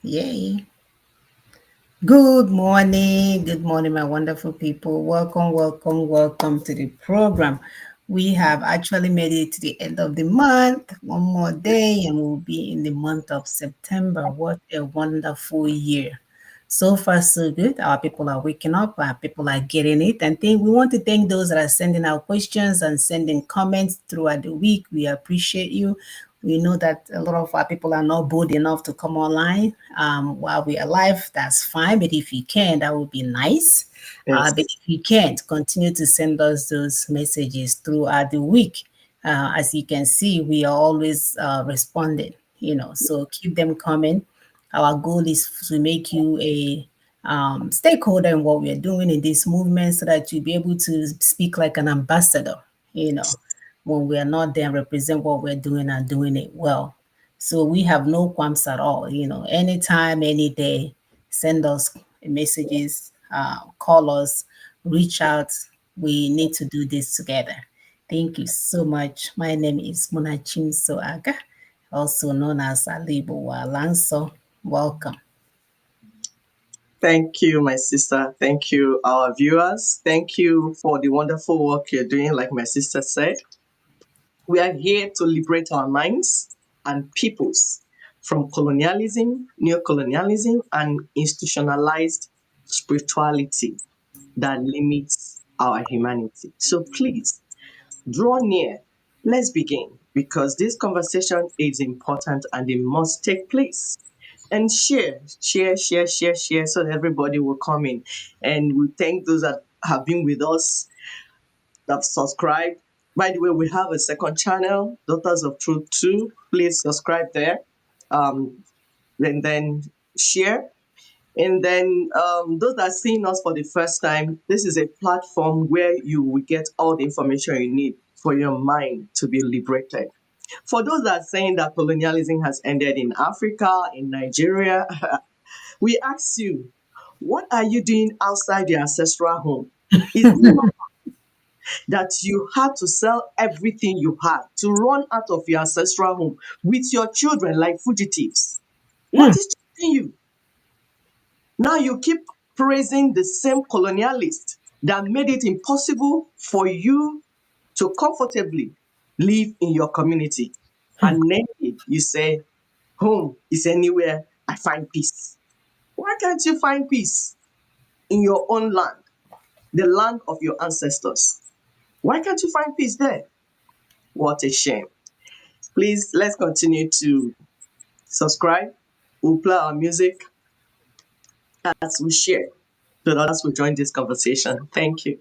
Yay. Good morning, my wonderful people. Welcome to the program. We have actually made it to the end of the month. One more day, and we'll be in the month of September. What a wonderful year! So far, so good. Our people are waking up, our people are getting it. And we want to thank those that are sending out questions and sending comments throughout the week. We appreciate you. We know that a lot of our people are not bold enough to come online while we're alive. That's fine. But if you can, that would be nice. Yes. But if you can't, continue to send us those messages throughout the week. As you can see, we are always responding, so keep them coming. Our goal is to make you a stakeholder in what we are doing in this movement so that you'll be able to speak like an ambassador, you know, when we are not there and represent what we're doing and doing it well. So we have no qualms at all, anytime, any day, send us messages, call us, reach out. We need to do this together. Thank you so much. My name is Munachim Soaga, also known as Alibo Walanso. Welcome. Thank you, my sister. Thank you, our viewers. Thank you for the wonderful work you're doing, like my sister said. We are here to liberate our minds and peoples from colonialism, neocolonialism, and institutionalized spirituality that limits our humanity. So please draw near. Let's begin because this conversation is important and it must take place. And share so that everybody will come in. And we thank those that have been with us, that have subscribed. By the way, we have a second channel, Daughters of Truth 2. Please subscribe there. And then share. And then those that are seeing us for the first time, this is a platform where you will get all the information you need for your mind to be liberated. For those that are saying that colonialism has ended in Africa, in Nigeria, we ask you, what are you doing outside your ancestral home? Is it not that you had to sell everything you had to run out of your ancestral home with your children like fugitives? What is chasing you? Now you keep praising the same colonialist that made it impossible for you to comfortably live in your community. And then you say, home is anywhere I find peace. Why can't you find peace in your own land, the land of your ancestors? Why can't you find peace there? What a shame. Please, let's continue to subscribe. We'll play our music as we share so that others will join this conversation. Thank you.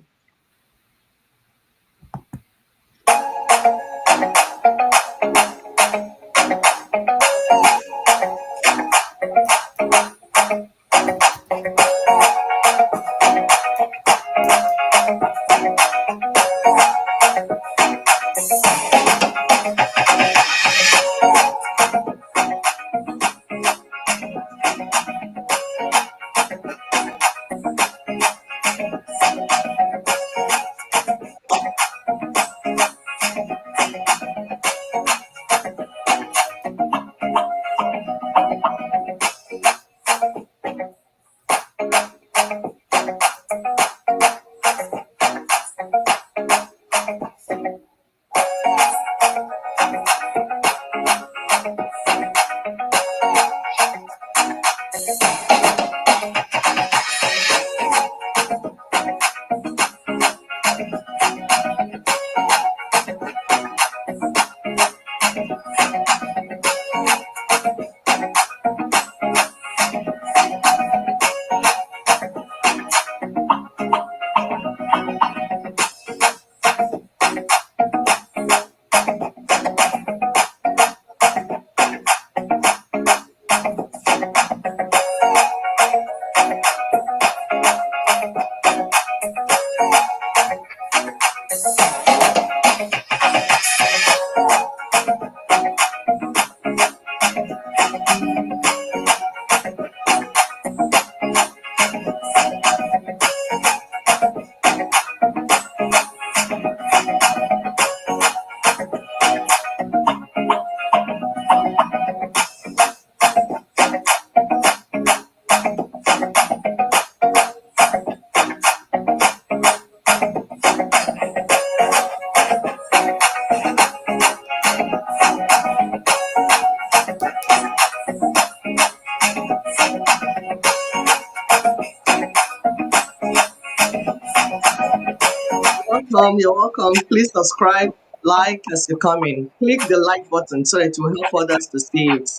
welcome. You're welcome. Please subscribe, like as you come in. Click the like button so it will help others to see it,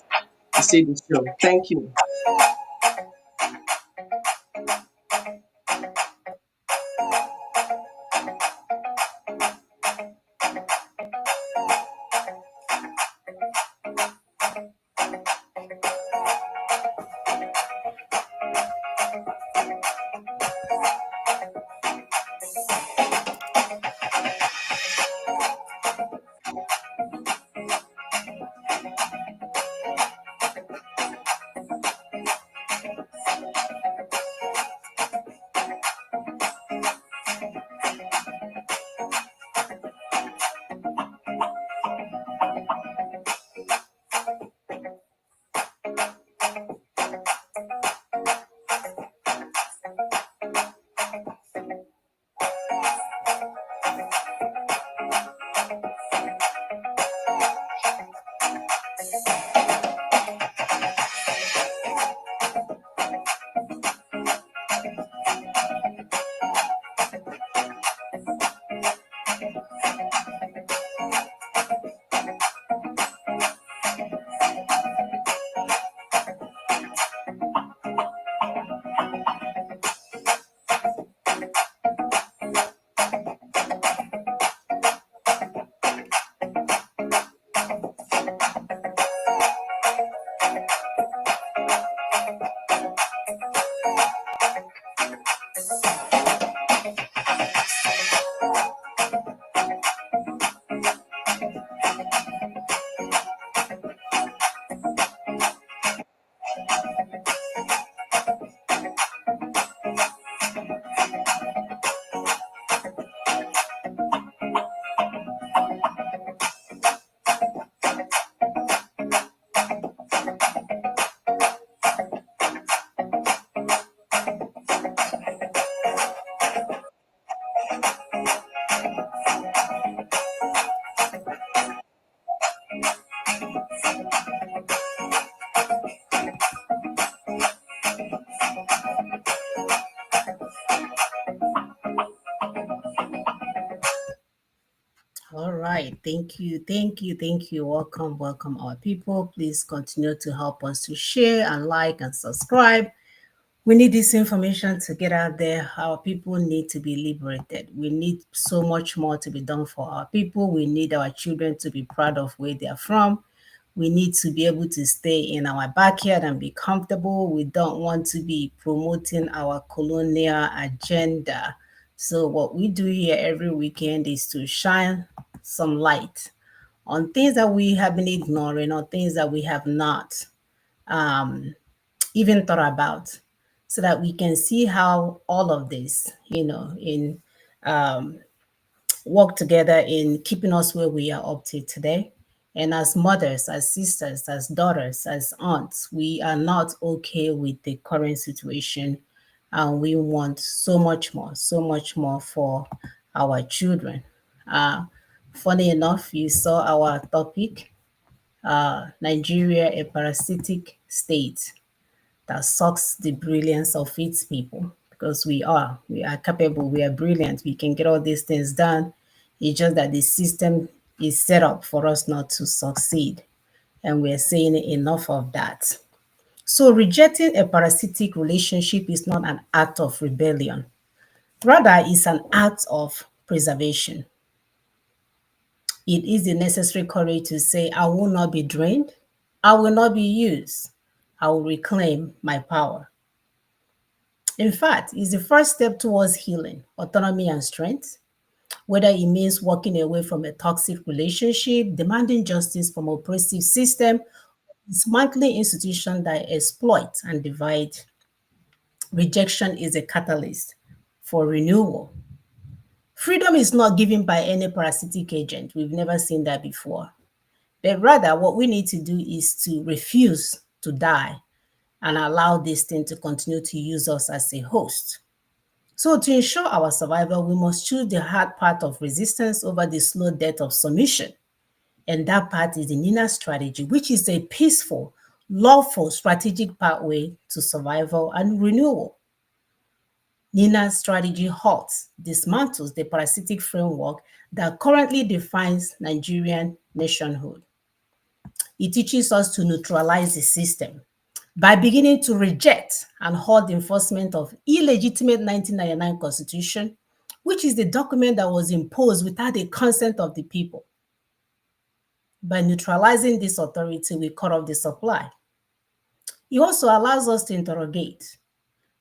to see the show. Thank you. All right. Thank you. Thank you. Thank you. Welcome. Welcome, our people. Please continue to help us to share and like and subscribe. We need this information to get out there. Our people need to be liberated. We need so much more to be done for our people. We need our children to be proud of where they are from. We need to be able to stay in our backyard and be comfortable. We don't want to be promoting our colonial agenda. So, what we do here every weekend is to shine some light on things that we have been ignoring or things that we have not even thought about, so that we can see how all of this, in work together in keeping us where we are up to today. And as mothers, as sisters, as daughters, as aunts, we are not okay with the current situation. And we want so much more for our children. Uh, Funny enough, you saw our topic, Nigeria, a parasitic state that sucks the brilliance of its people, because we are capable, we are brilliant, we can get all these things done. It's just that the system is set up for us not to succeed, and we're saying enough of that. So rejecting a parasitic relationship is not an act of rebellion, rather it's an act of preservation. It is the necessary courage to say, I will not be drained, I will not be used, I will reclaim my power. In fact, it's the first step towards healing, autonomy, and strength, whether it means walking away from a toxic relationship, demanding justice from oppressive system, dismantling institutions that exploit and divide. Rejection is a catalyst for renewal. Freedom is not given by any parasitic agent. We've never seen that before. But rather, what we need to do is to refuse to die and allow this thing to continue to use us as a host. So, to ensure our survival, we must choose the hard path of resistance over the slow death of submission. And that path is the Nina strategy, which is a peaceful, lawful, strategic pathway to survival and renewal. Nina's strategy halts, dismantles the parasitic framework that currently defines Nigerian nationhood. It teaches us to neutralize the system by beginning to reject and halt the enforcement of illegitimate 1999 constitution, which is the document that was imposed without the consent of the people. By neutralizing this authority, we cut off the supply. It also allows us to interrogate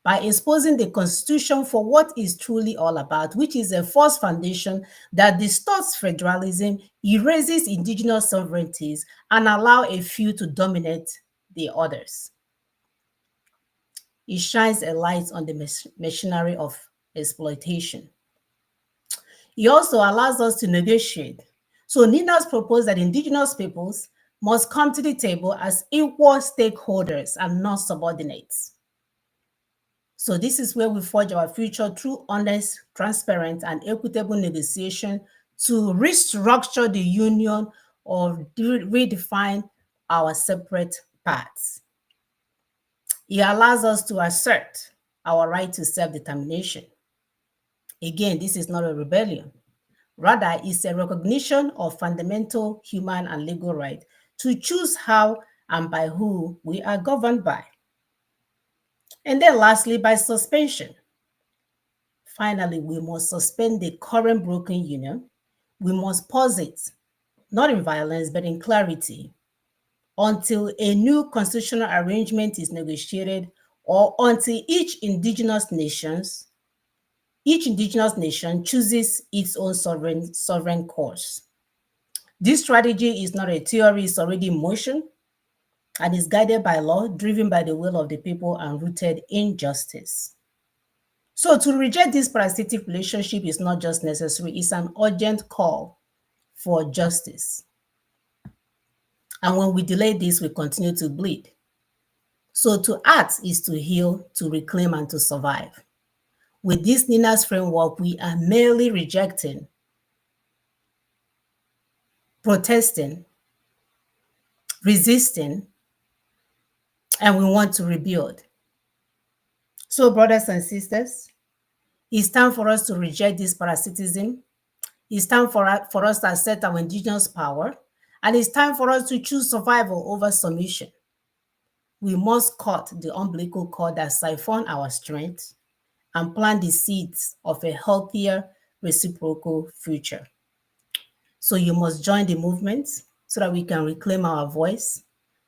by exposing the Constitution for what it's truly all about, which is a false foundation that distorts federalism, erases indigenous sovereignties, and allow a few to dominate the others. It shines a light on the machinery of exploitation. It also allows us to negotiate. So Nina's proposed that indigenous peoples must come to the table as equal stakeholders and not subordinates. So this is where we forge our future through honest, transparent, and equitable negotiation to restructure the union or redefine our separate paths. It allows us to assert our right to self-determination. Again, this is not a rebellion. Rather, it's a recognition of fundamental human and legal right to choose how and by who we are governed by. And then lastly, by suspension. Finally, we must suspend the current broken union. We must pause it, not in violence, but in clarity, until a new constitutional arrangement is negotiated or until each indigenous nation chooses its own sovereign course. This strategy is not a theory, it's already in motion and is guided by law, driven by the will of the people, and rooted in justice. So to reject this parasitic relationship is not just necessary, it's an urgent call for justice. And when we delay this, we continue to bleed. So to act is to heal, to reclaim, and to survive. With this Nina's framework, we are merely rejecting, protesting, resisting, and we want to rebuild. So, brothers and sisters, it's time for us to reject this parasitism. It's time for us to accept our indigenous power. And it's time for us to choose survival over submission. We must cut the umbilical cord that siphon our strength and plant the seeds of a healthier, reciprocal future. So you must join the movement so that we can reclaim our voice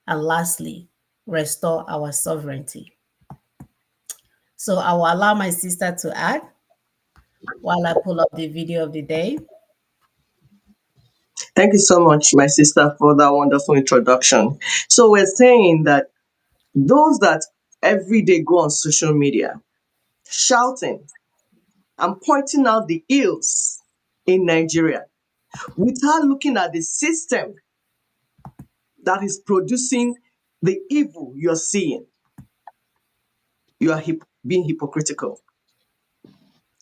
and lastly, restore our sovereignty. So I will allow my sister to add while I pull up the video of the day. Thank you so much, my sister, for that wonderful introduction. So we're saying that those that every day go on social media shouting and pointing out the ills in Nigeria without looking at the system that is producing the evil you're seeing, you are being hypocritical.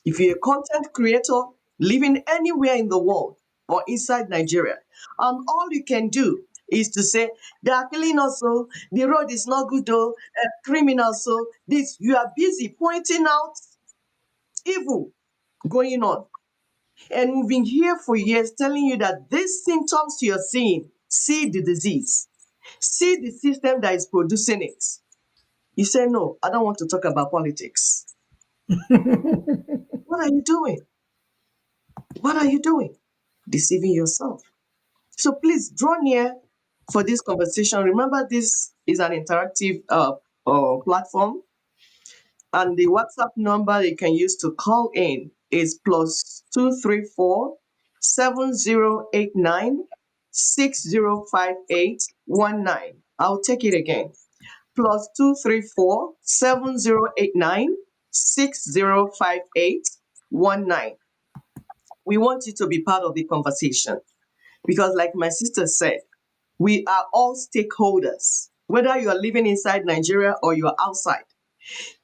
If you're a content creator living anywhere in the world or inside Nigeria, all you can do is to say, they are killing us, so the road is not good, though, criminals, so this, you are busy pointing out evil going on. And we've been here for years telling you that these symptoms you're seeing, see the disease, see the system that is producing it. You say, no, I don't want to talk about politics. What are you doing? What are you doing? Deceiving yourself. So please draw near for this conversation. Remember, this is an interactive platform, and the WhatsApp number you can use to call in is +234 7089 605819. I'll take it again. +234 7089 605819. We want you to be part of the conversation because, like my sister said, we are all stakeholders. Whether you are living inside Nigeria or you are outside,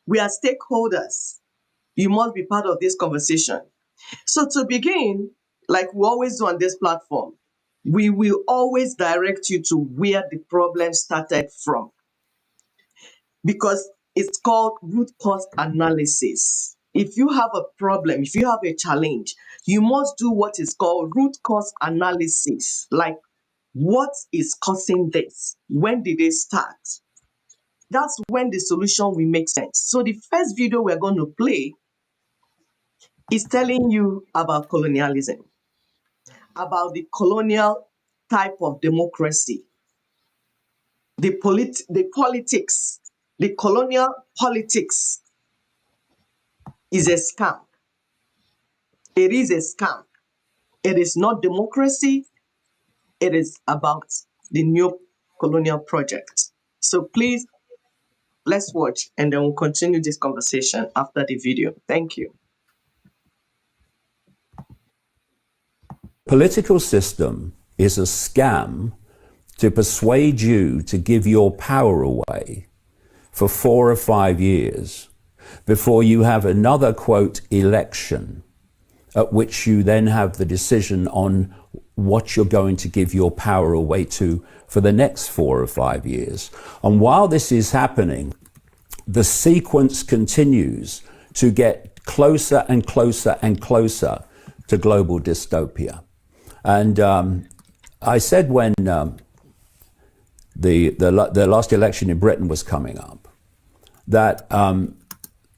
we are stakeholders. You must be part of this conversation. So, to begin, like we always do on this platform, we will always direct you to where the problem started from because it's called root cause analysis. If you have a problem, if you have a challenge, you must do what is called root cause analysis. Like, what is causing this? When did it start? That's when the solution will make sense. So the first video we're going to play is telling you about colonialism, about the colonial type of democracy, the politics, the colonial politics is a scam. It is a scam. It is not democracy. It is about the new colonial project. So please, let's watch and then we'll continue this conversation after the video. Thank you. Political system is a scam to persuade you to give your power away for 4 or 5 years before you have another, quote, election, at which you then have the decision on what you're going to give your power away to for the next 4 or 5 years. And while this is happening, the sequence continues to get closer and closer and closer to global dystopia. And I said when the last election in Britain was coming up, that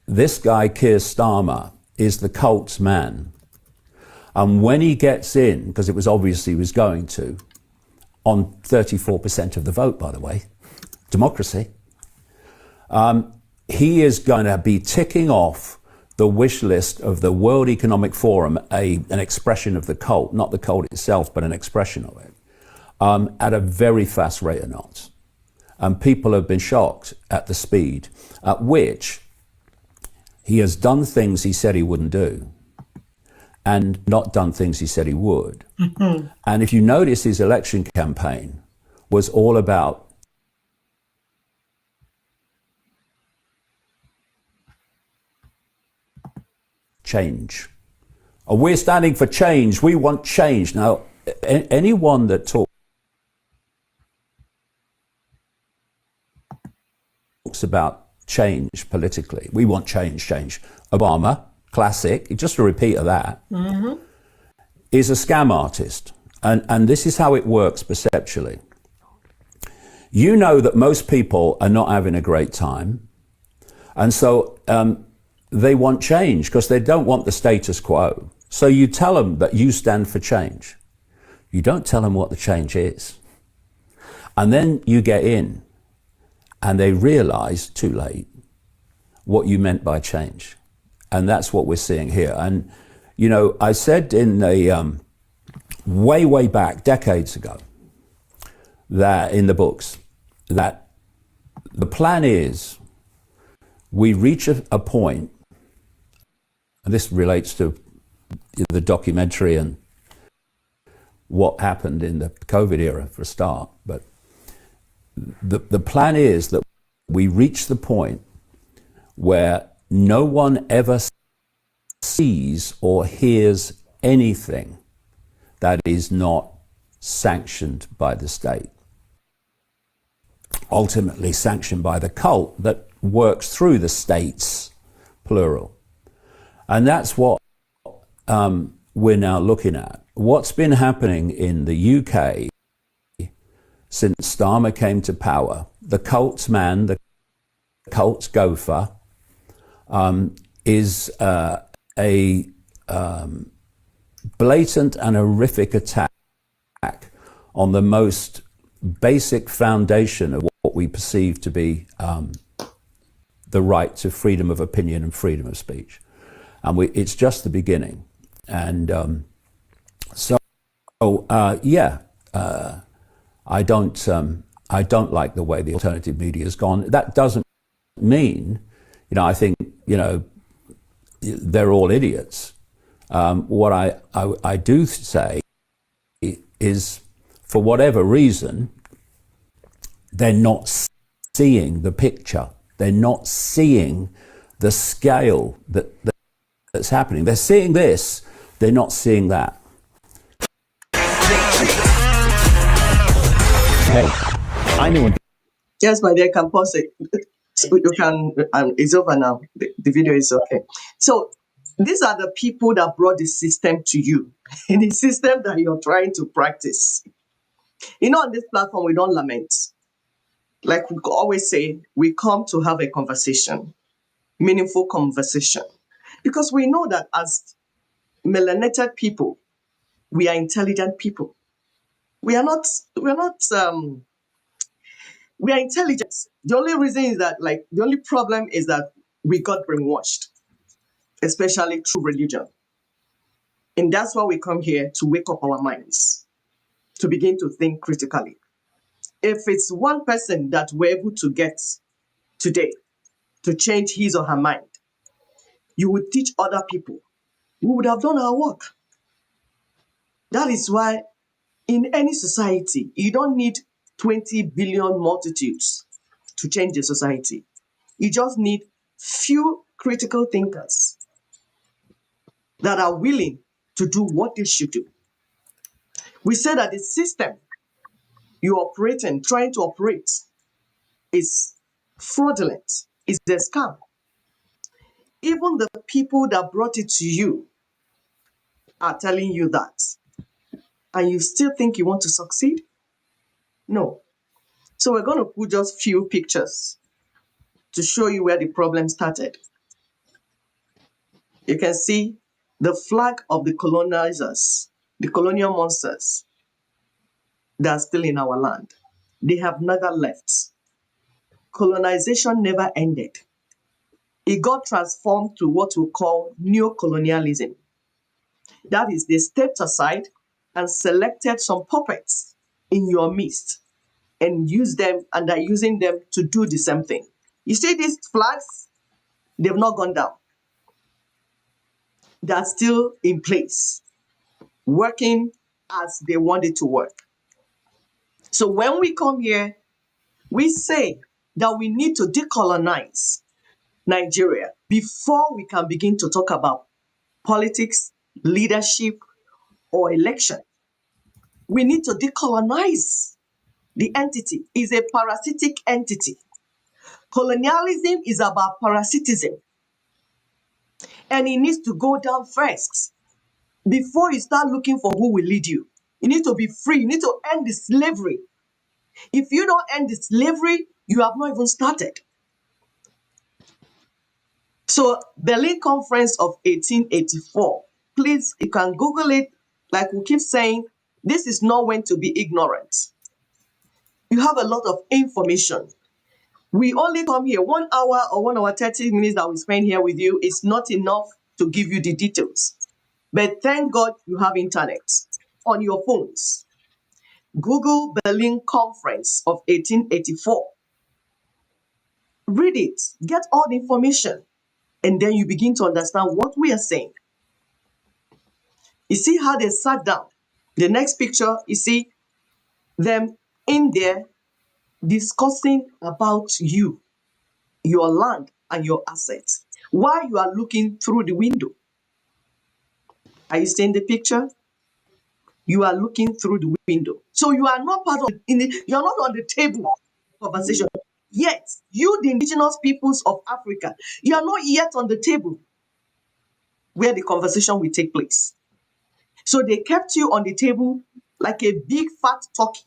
this guy, Keir Starmer, is the cult's man. And when he gets in, because it was obvious he was going to, on 34% of the vote, by the way, democracy, he is going to be ticking off the wish list of the World Economic Forum, an expression of the cult, not the cult itself, but an expression of it, at a very fast rate of knots. And people have been shocked at the speed at which he has done things he said he wouldn't do and not done things he said he would. Mm-hmm. And if you notice, his election campaign was all about change. We're standing for change. We want change. Now, anyone that talks about change politically, we want change. Obama, classic, just a repeat of that, mm-hmm. is a scam artist. And this is how it works perceptually. You know that most people are not having a great time. And so they want change because they don't want the status quo. So you tell them that you stand for change. You don't tell them what the change is. And then you get in and they realize too late what you meant by change. And that's what we're seeing here. And, you know, I said in a way back, decades ago, that in the books, that the plan is we reach a point, and this relates to the documentary and what happened in the COVID era for a start, but the plan is that we reach the point where no one ever sees or hears anything that is not sanctioned by the state. Ultimately sanctioned by the cult that works through the states, plural. And that's what we're now looking at. What's been happening in the UK since Starmer came to power, the cult's man, the cult's gopher, is a blatant and horrific attack on the most basic foundation of what we perceive to be the right to freedom of opinion and freedom of speech. And it's just the beginning. And I don't like the way the alternative media has gone. That doesn't mean, I think, they're all idiots. What I do say is, for whatever reason, they're not seeing the picture. They're not seeing the scale that's happening. They're seeing this, they're not seeing that. Hey, I know. Yes, my dear, can pause it. So you can, it's over now. The video is okay. So these are the people that brought the system to you, the system that you're trying to practice. On this platform, we don't lament. Like we always say, we come to have a conversation, meaningful conversation, because we know that as melanated people, we are intelligent people. We are not. We are not. We are intelligent. The only reason is that, like, the only problem is that we got brainwashed, especially through religion. And that's why we come here to wake up our minds, to begin to think critically. If it's one person that we're able to get today to change his or her mind, you would teach other people. We would have done our work. That is why in any society, you don't need 20 billion multitudes to change the society. You just need few critical thinkers that are willing to do what they should do. We say that the system you operate in, trying to operate, is fraudulent, is a scam. Even the people that brought it to you are telling you that. And you still think you want to succeed? No. So we're going to put just few pictures to show you where the problem started. You can see the flag of the colonizers, the colonial monsters that are still in our land. They have never left. Colonization never ended. It got transformed to what we call neo-colonialism. That is, they stepped aside and selected some puppets in your midst and used them and are using them to do the same thing. You see these flags? They've not gone down. They're still in place, working as they want it to work. So when we come here, we say that we need to decolonize Nigeria before we can begin to talk about politics, leadership, or election. We need to decolonize the entity. It's a parasitic entity. Colonialism is about parasitism, and it needs to go down first before you start looking for who will lead you. You need to be free. You need to end the slavery. If you don't end the slavery, you have not even started. So, Berlin Conference of 1884, please, you can Google it. Like we keep saying, this is not when to be ignorant. You have a lot of information. We only come here 1 hour or 1 hour, 30 minutes that we spend here with you is not enough to give you the details. But thank God you have internet on your phones. Google Berlin Conference of 1884. Read it, get all the information, and then you begin to understand what we are saying. You see how they sat down. The next picture, you see them in there discussing about you, your land, and your assets while you are looking through the window. Are you seeing the picture? You are looking through the window. So you are not part of you're not on the table conversation. Yet, you, the indigenous peoples of Africa, you are not yet on the table where the conversation will take place. So they kept you on the table like a big fat turkey,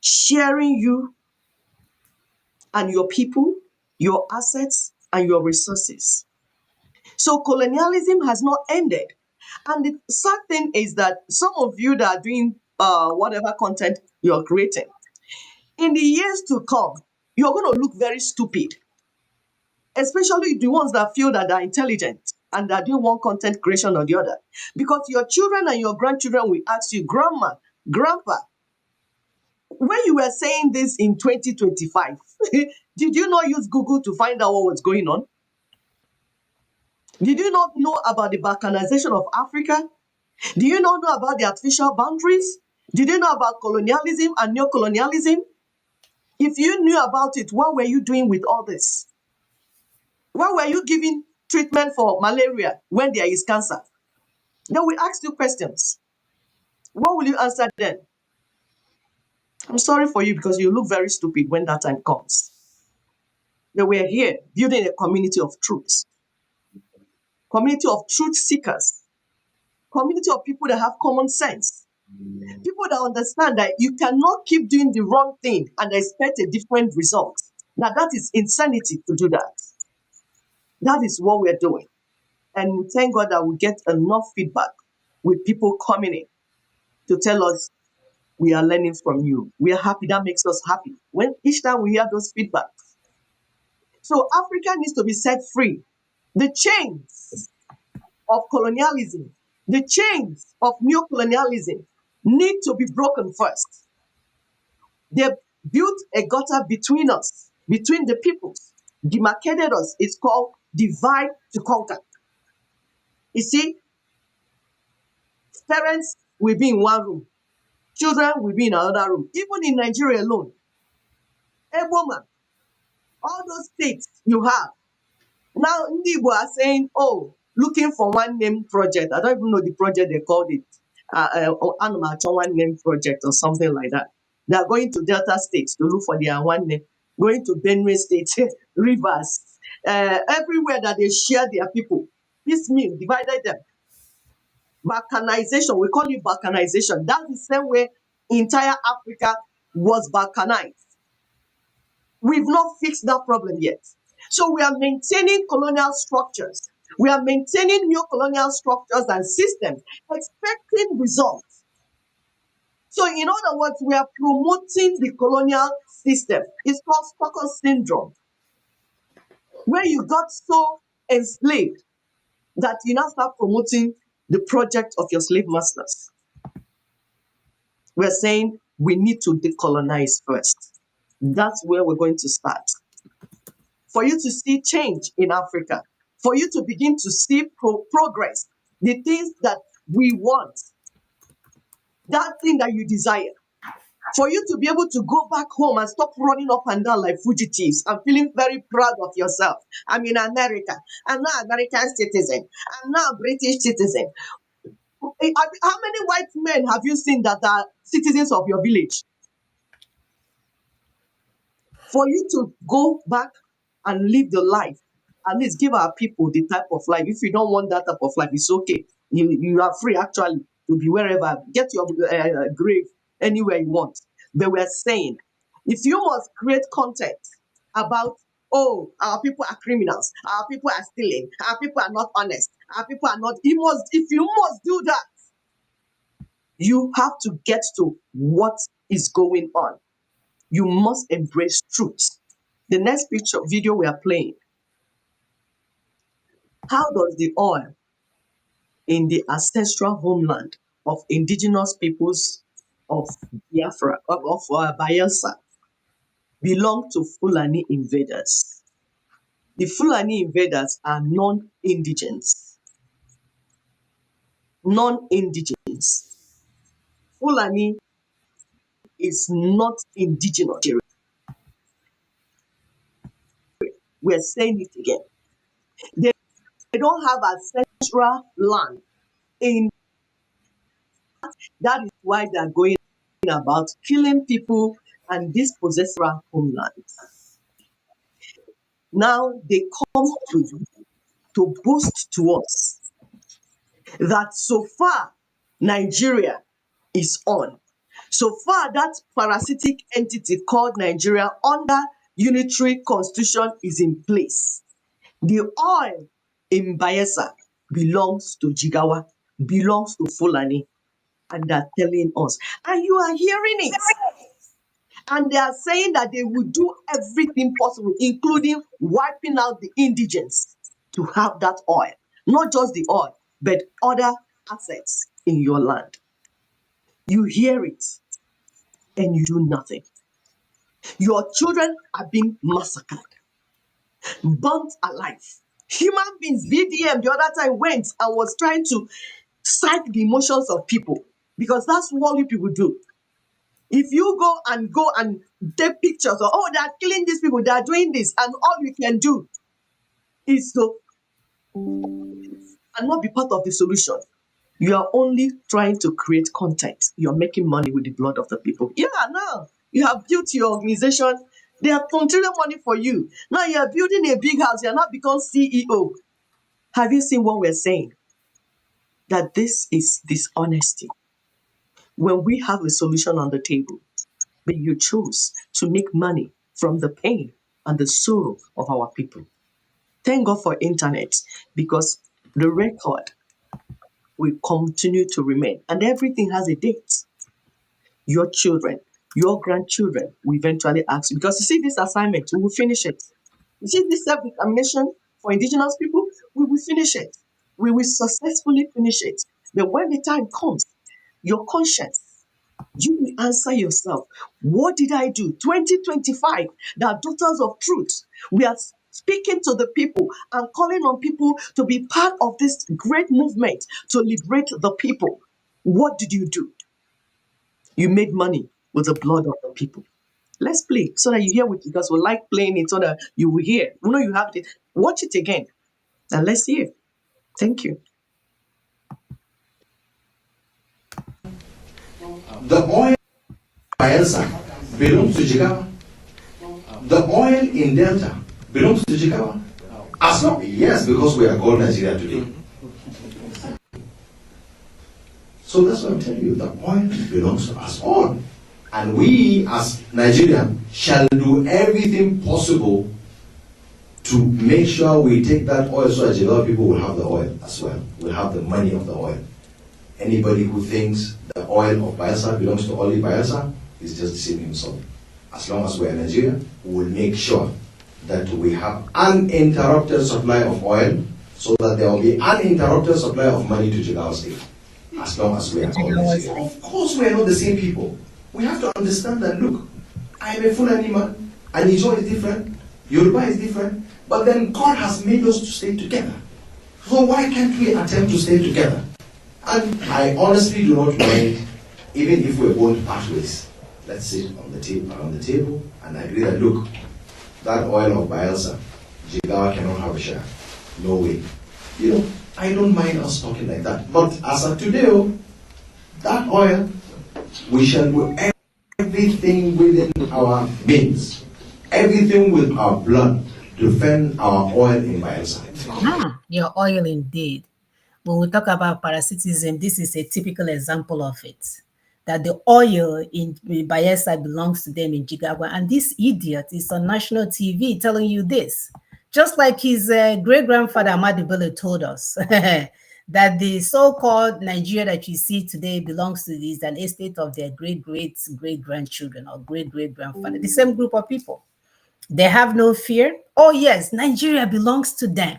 sharing you and your people, your assets, and your resources. So colonialism has not ended. And the sad thing is that some of you that are doing whatever content you're creating, in the years to come, you're going to look very stupid, especially the ones that feel that they're intelligent and that do one content creation or the other. Because your children and your grandchildren will ask you, Grandma, Grandpa, when you were saying this in 2025, did you not use Google to find out what was going on? Did you not know about the balkanization of Africa? Do you not know about the artificial boundaries? Did you know about colonialism and neo-colonialism? If you knew about it, what were you doing with all this? Why were you giving treatment for malaria when there is cancer? Then we ask you questions. What will you answer then? I'm sorry for you because you look very stupid when that time comes. that we are here building a community of truth, community of truth seekers, community of people that have common sense, people that understand that you cannot keep doing the wrong thing and expect a different result. Now, that is insanity to do that. That is what we're doing. And we thank God that we get enough feedback with people coming in to tell us we are learning from you. We are happy. That makes us happy. When each time we hear those feedbacks. So Africa needs to be set free. The chains of colonialism, the chains of neocolonialism need to be broken first. They built a gutter between us, between the peoples, demarcated us. It's called divide to conquer. You see, parents will be in one room, children will be in another room. Even in Nigeria alone, a woman, all those states you have. Now, Ndibo are saying, oh, looking for one name project. I don't even know the project they called it. Anumacho one name project or something like that. They are going to Delta states to look for their one name, going to Benue State, Rivers, everywhere that they share their people. Piecemeal, divided them. Balkanization, we call it balkanization. That's the same way entire Africa was balkanized. We've not fixed that problem yet. So we are maintaining colonial structures. We are maintaining new colonial structures and systems, expecting results. So in other words, we are promoting the colonial system. It's called Stockholm syndrome, where you got so enslaved that you now start promoting the project of your slave masters. We're saying we need to decolonize first. That's where we're going to start. For you to see change in Africa, for you to begin to see progress, the things that we want, that thing that you desire, for you to be able to go back home and stop running up and down like fugitives and feeling very proud of yourself. I'm in America. I'm not American citizen. I'm not a British citizen. How many white men have you seen that are citizens of your village? For you to go back and live the life, at least give our people the type of life. If you don't want that type of life, it's okay. You are free actually to be wherever. Get your grave anywhere you want. But we're saying, if you must create content about, oh, our people are criminals, our people are stealing, our people are not honest, our people are not, if you must do that, you have to get to what is going on. You must embrace truth. The next picture video we are playing. How does the oil in the ancestral homeland of indigenous peoples of Biafra, of Bayelsa, belong to Fulani invaders? The Fulani invaders are non-indigens. Non-indigens. Fulani is not indigenous. We're saying it again. They don't have ancestral land. In that is why they are going about killing people and dispossessing our homelands. Now they come to you to boast to us that so far Nigeria is on. So far that parasitic entity called Nigeria under unitary constitution is in place. The oil in Bayelsa belongs to Jigawa, belongs to Fulani, and they're telling us, and you are hearing it. And they are saying that they will do everything possible, including wiping out the indigents to have that oil. Not just the oil, but other assets in your land. You hear it and you do nothing. Your children are being massacred, burnt alive. Human beings, VDM the other time went and was trying to cite the emotions of people because that's what you people do. If you go and take pictures of, oh, they are killing these people, they are doing this, and all you can do is to and not be part of the solution. You are only trying to create content. You're making money with the blood of the people. Yeah, now you have built your organization They have contributed money for you. Now you are building a big house. You are not become CEO. Have you seen what we're saying? That this is dishonesty. When we have a solution on the table, but you choose to make money from the pain and the sorrow of our people. Thank God for internet, because the record will continue to remain and everything has a date. Your children, your grandchildren will eventually ask you, because you see this assignment, we will finish it. You see this self-determination for indigenous people, we will finish it. We will successfully finish it. But when the time comes, your conscience, you will answer yourself, what did I do? 2025, the daughters of truth. We are speaking to the people and calling on people to be part of this great movement to liberate the people. What did you do? You made money with the blood of the people. Let's play so that you hear it, because we like playing it so that you will hear. You know you have it. Watch it again and let's hear. Thank you. The oil Bayelsa belongs to Jigawa. The oil in Delta belongs to Jigawa. As long, yes, because we are called Nigeria today. So that's what I'm telling you. The oil belongs to us all. And we, as Nigerians, shall do everything possible to make sure we take that oil so that Jigawa people will have the oil as well. Will have the money of the oil. Anybody who thinks the oil of Bayelsa belongs to only Bayelsa is just deceiving himself. As long as we are in Nigeria, we will make sure that we have uninterrupted supply of oil, so that there will be uninterrupted supply of money to Jigawa State. As long as we are all Nigeria. Of course, we are not the same people. We have to understand that, look, I am a Fulani man, and Ijo is different, Yoruba is different, but then God has made us to stay together. So why can't we attempt to stay together? And I honestly do not mind, even if we're going to part ways. Let's sit on the table, around the table, and agree that, look, that oil of Bayelsa, Jigawa cannot have a share. No way. You know, I don't mind us talking like that. But as of today, that oil, we shall do everything within our means, everything with our blood, to defend our oil in Bayelsa. Your oil indeed. When we talk about parasitism, this is a typical example of it. That the oil in Bayelsa belongs to them in Jigawa. And this idiot is on national TV telling you this. Just like his great-grandfather Ahmadu Bello told us that the so-called Nigeria that you see today belongs to this, an estate of their great-great-great-grandchildren or great-great-grandfather, the same group of people. They have no fear. Oh, yes, Nigeria belongs to them.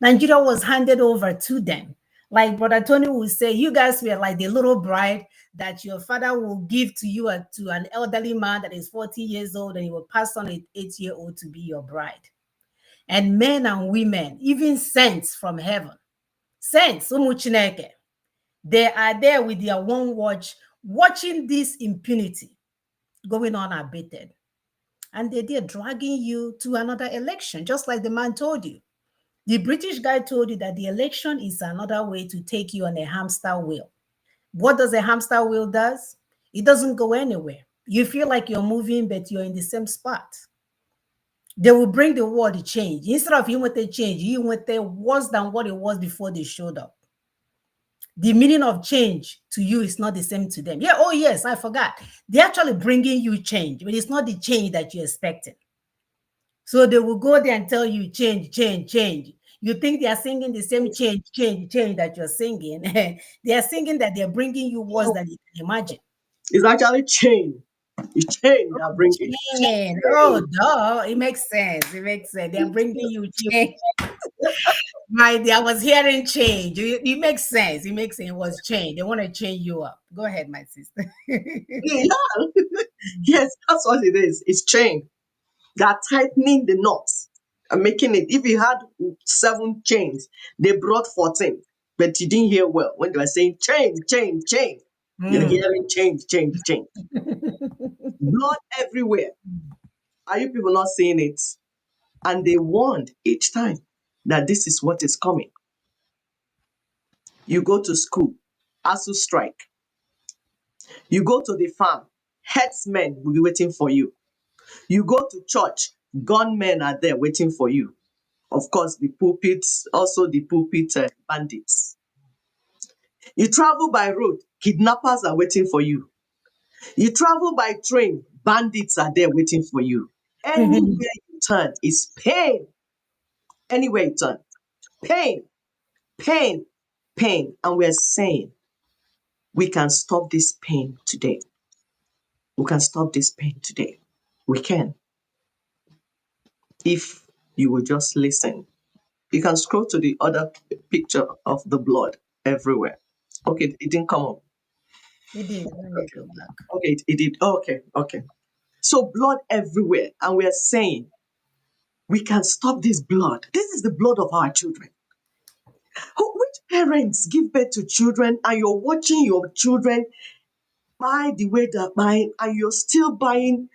Nigeria was handed over to them. Like Brother Tony will say, you guys were like the little bride that your father will give to you, to an elderly man that is 40 years old, and he will pass on an 8-year-old to be your bride. And men and women, even saints from heaven, saints, they are there with their one watch, watching this impunity going on abated. And they're dragging you to another election, just like the man told you. The British guy told you that the election is another way to take you on a hamster wheel. What does a hamster wheel does? It doesn't go anywhere. You feel like you're moving, but you're in the same spot. They will bring the world change. Instead of you want a change, you want a worse than what it was before they showed up. The meaning of change to you is not the same to them. Yeah, oh yes, I forgot. They're actually bringing you change, but it's not the change that you're expecting. So they will go there and tell you change, change, change. You think they are singing the same change, change, change that you're singing. They are singing that they're bringing you worse than you can imagine. It's actually chain. It's chain that bring it. Change. Oh, duh. It makes sense. It makes sense. They're bringing you change. My dear, I was hearing change. It makes sense. It makes sense. It was change. They want to change you up. Go ahead, my sister. Yeah. Yes, that's what it is. It's chain. They're tightening the knots and making it. If you had 7 chains, they brought 14. But you didn't hear well when they were saying chain, chain, chain. You're Mm. hearing change, change, change. Blood everywhere. Are you people not seeing it? And they warned each time that this is what is coming. You go to school, ASU strike. You go to the farm, herdsmen will be waiting for you. You go to church, gunmen are there waiting for you. Of course, the pulpits, also the pulpit bandits. You travel by road, kidnappers are waiting for you. You travel by train, bandits are there waiting for you. Anywhere you turn is pain. Anywhere you turn, pain, pain, pain. And we're saying we can stop this pain today. We can stop this pain today. We can. If you will just listen. You can scroll to the other picture of the blood everywhere. Okay, it didn't come up. It did. Let me go back. Okay, it did. Oh, okay, okay. So blood everywhere. And we are saying we can stop this blood. This is the blood of our children. Which parents give birth to children and you're watching your children buy the way they're buying and you're still buying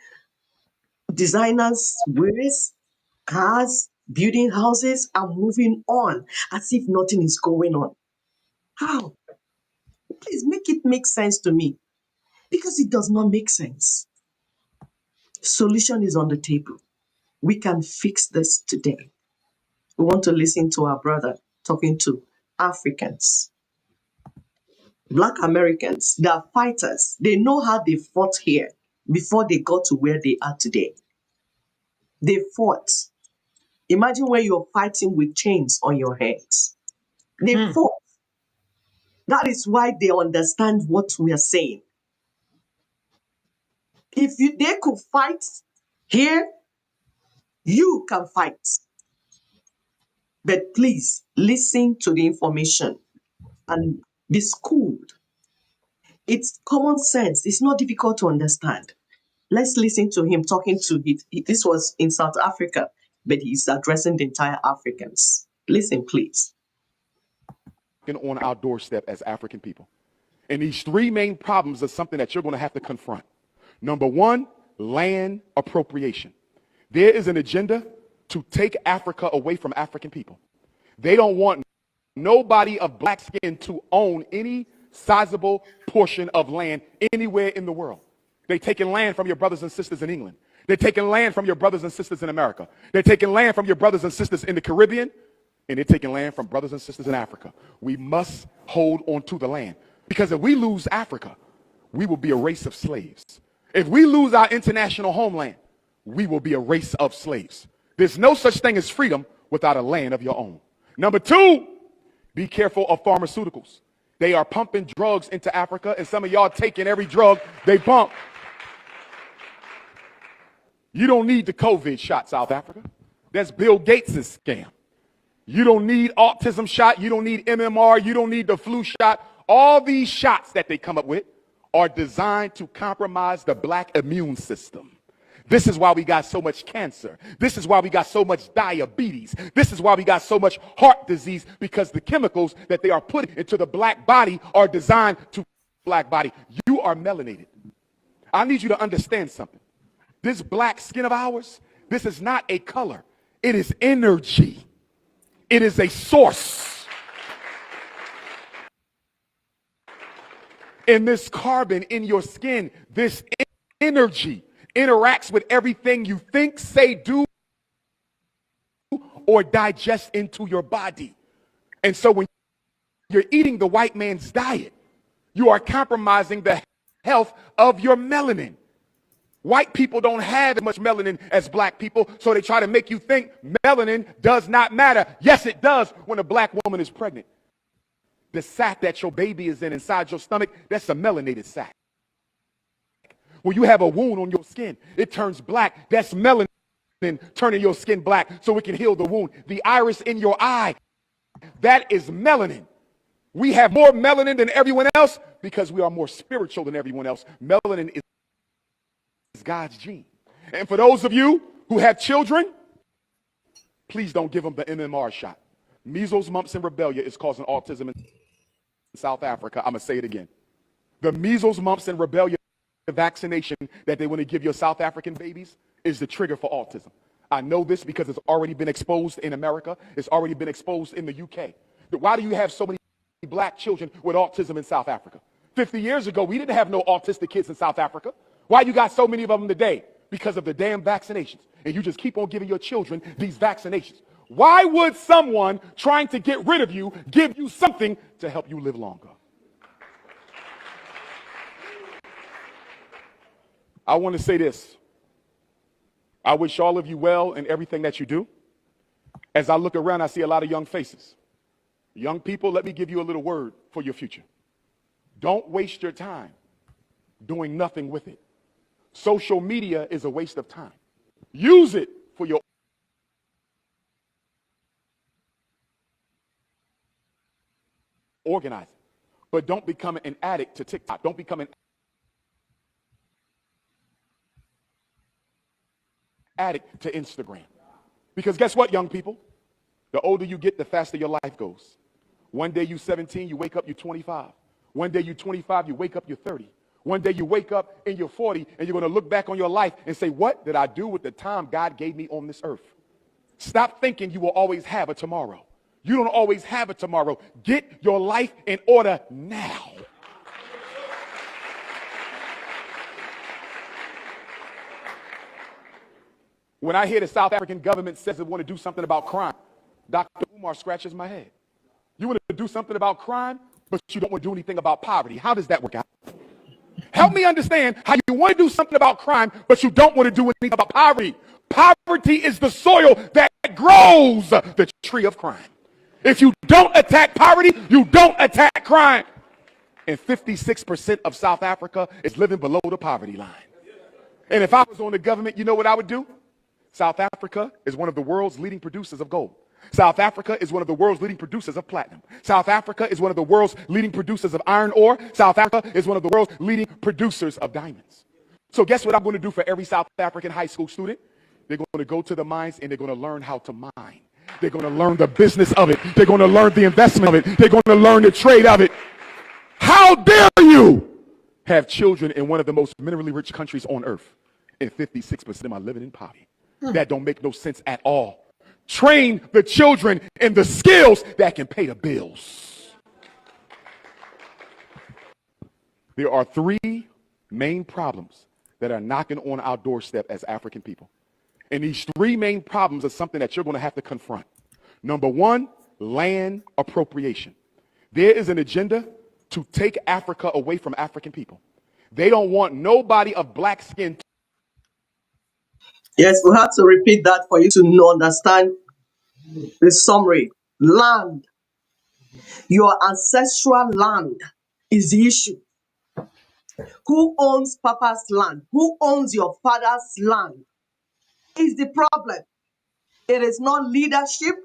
designers, wares, cars, building houses and moving on as if nothing is going on? How? Please make it make sense to me, because it does not make sense. Solution is on the table. We can fix this today. We want to listen to our brother talking to Africans, Black Americans. They are fighters. They know how they fought here before they got to where they are today. They fought. Imagine when you're fighting with chains on your hands. They fought. That is why they understand what we are saying. If they could fight here, you can fight. But please listen to the information and be schooled. It's common sense. It's not difficult to understand. Let's listen to him talking to it. This was in South Africa, but he's addressing the entire Africans. Listen, please. On our doorstep as African people. And these three main problems are something that you're going to have to confront. Number one, land appropriation. There is an agenda to take Africa away from African people. They don't want nobody of black skin to own any sizable portion of land anywhere in the world. They're taking land from your brothers and sisters in England. They're taking land from your brothers and sisters in America. They're taking land from your brothers and sisters in the Caribbean. And they're taking land from brothers and sisters in Africa. We must hold on to the land. Because if we lose Africa, we will be a race of slaves. If we lose our international homeland, we will be a race of slaves. There's no such thing as freedom without a land of your own. Number two, be careful of pharmaceuticals. They are pumping drugs into Africa, and some of y'all taking every drug they pump. You don't need the COVID shot, South Africa. That's Bill Gates' scam. You don't need autism shot. You don't need MMR. You don't need the flu shot. All these shots that they come up with are designed to compromise the black immune system. This is why we got so much cancer. This is why we got so much diabetes. This is why we got so much heart disease, because the chemicals that they are putting into the black body are designed to black body. You are melanated. I need you to understand something. This black skin of ours, this is not a color. It is energy. It is a source. And this carbon in your skin, this energy interacts with everything you think, say, do, or digest into your body. And so when you're eating the white man's diet, you are compromising the health of your melanin. White people don't have as much melanin as black people, so they try to make you think melanin does not matter. Yes, it does when a black woman is pregnant. The sac that your baby is in inside your stomach, that's a melanated sac. When you have a wound on your skin, it turns black. That's melanin turning your skin black so it can heal the wound. The iris in your eye, that is melanin. We have more melanin than everyone else because we are more spiritual than everyone else. Melanin is God's gene. And for those of you who have children, please don't give them the MMR shot. Measles, mumps, and rubella is causing autism in South Africa. I'm going to say it again. The measles, mumps, and rubella vaccination that they want to give your South African babies is the trigger for autism. I know this because it's already been exposed in America. It's already been exposed in the UK. Why do you have so many black children with autism in South Africa? 50 years ago, we didn't have no autistic kids in South Africa. Why you got so many of them today? because of the damn vaccinations. And you just keep on giving your children these vaccinations. Why would someone trying to get rid of you give you something to help you live longer? I want to say this. I wish all of you well in everything that you do. As I look around, I see a lot of young faces. Young people, let me give you a little word for your future. Don't waste your time doing nothing with it. Social media is a waste of time. Use it for your organizing. But don't become an addict to TikTok. Don't become an addict to Instagram. Because guess what, young people? The older you get, the faster your life goes. One day you're 17, you wake up, you're 25. One day you're 25, you wake up, you're 30. One day you wake up and you're 40, and you're going to look back on your life and say, what did I do with the time God gave me on this earth? Stop thinking you will always have a tomorrow. You don't always have a tomorrow. Get your life in order now. When I hear the South African government says they want to do something about crime, Dr. Umar scratches my head. You want to do something about crime, but you don't want to do anything about poverty. How does that work out? Help me understand how you want to do something about crime, but you don't want to do anything about poverty. Poverty is the soil that grows the tree of crime. If you don't attack poverty, you don't attack crime. And 56% of South Africa is living below the poverty line. And if I was on the government, you know what I would do? South Africa is one of the world's leading producers of gold. South Africa is one of the world's leading producers of platinum. South Africa is one of the world's leading producers of iron ore. South Africa is one of the world's leading producers of diamonds. So guess what I'm going to do for every South African high school student? They're going to go to the mines and they're going to learn how to mine. They're going to learn the business of it. They're going to learn the investment of it. They're going to learn the trade of it. How dare you have children in one of the most minerally rich countries on earth, and 56% of them are living in poverty? That don't make no sense at all. Train the children in the skills that can pay the bills. There are three main problems that are knocking on our doorstep as African people. And these three main problems are something that you're going to have to confront. Number one, land appropriation. There is an agenda to take Africa away from African people. They don't want nobody of black skin. Yes, we have to repeat that for you to understand the summary. Land, your ancestral land, is the issue. Who owns Papa's land? Who owns your father's land? Is the problem. It is not leadership.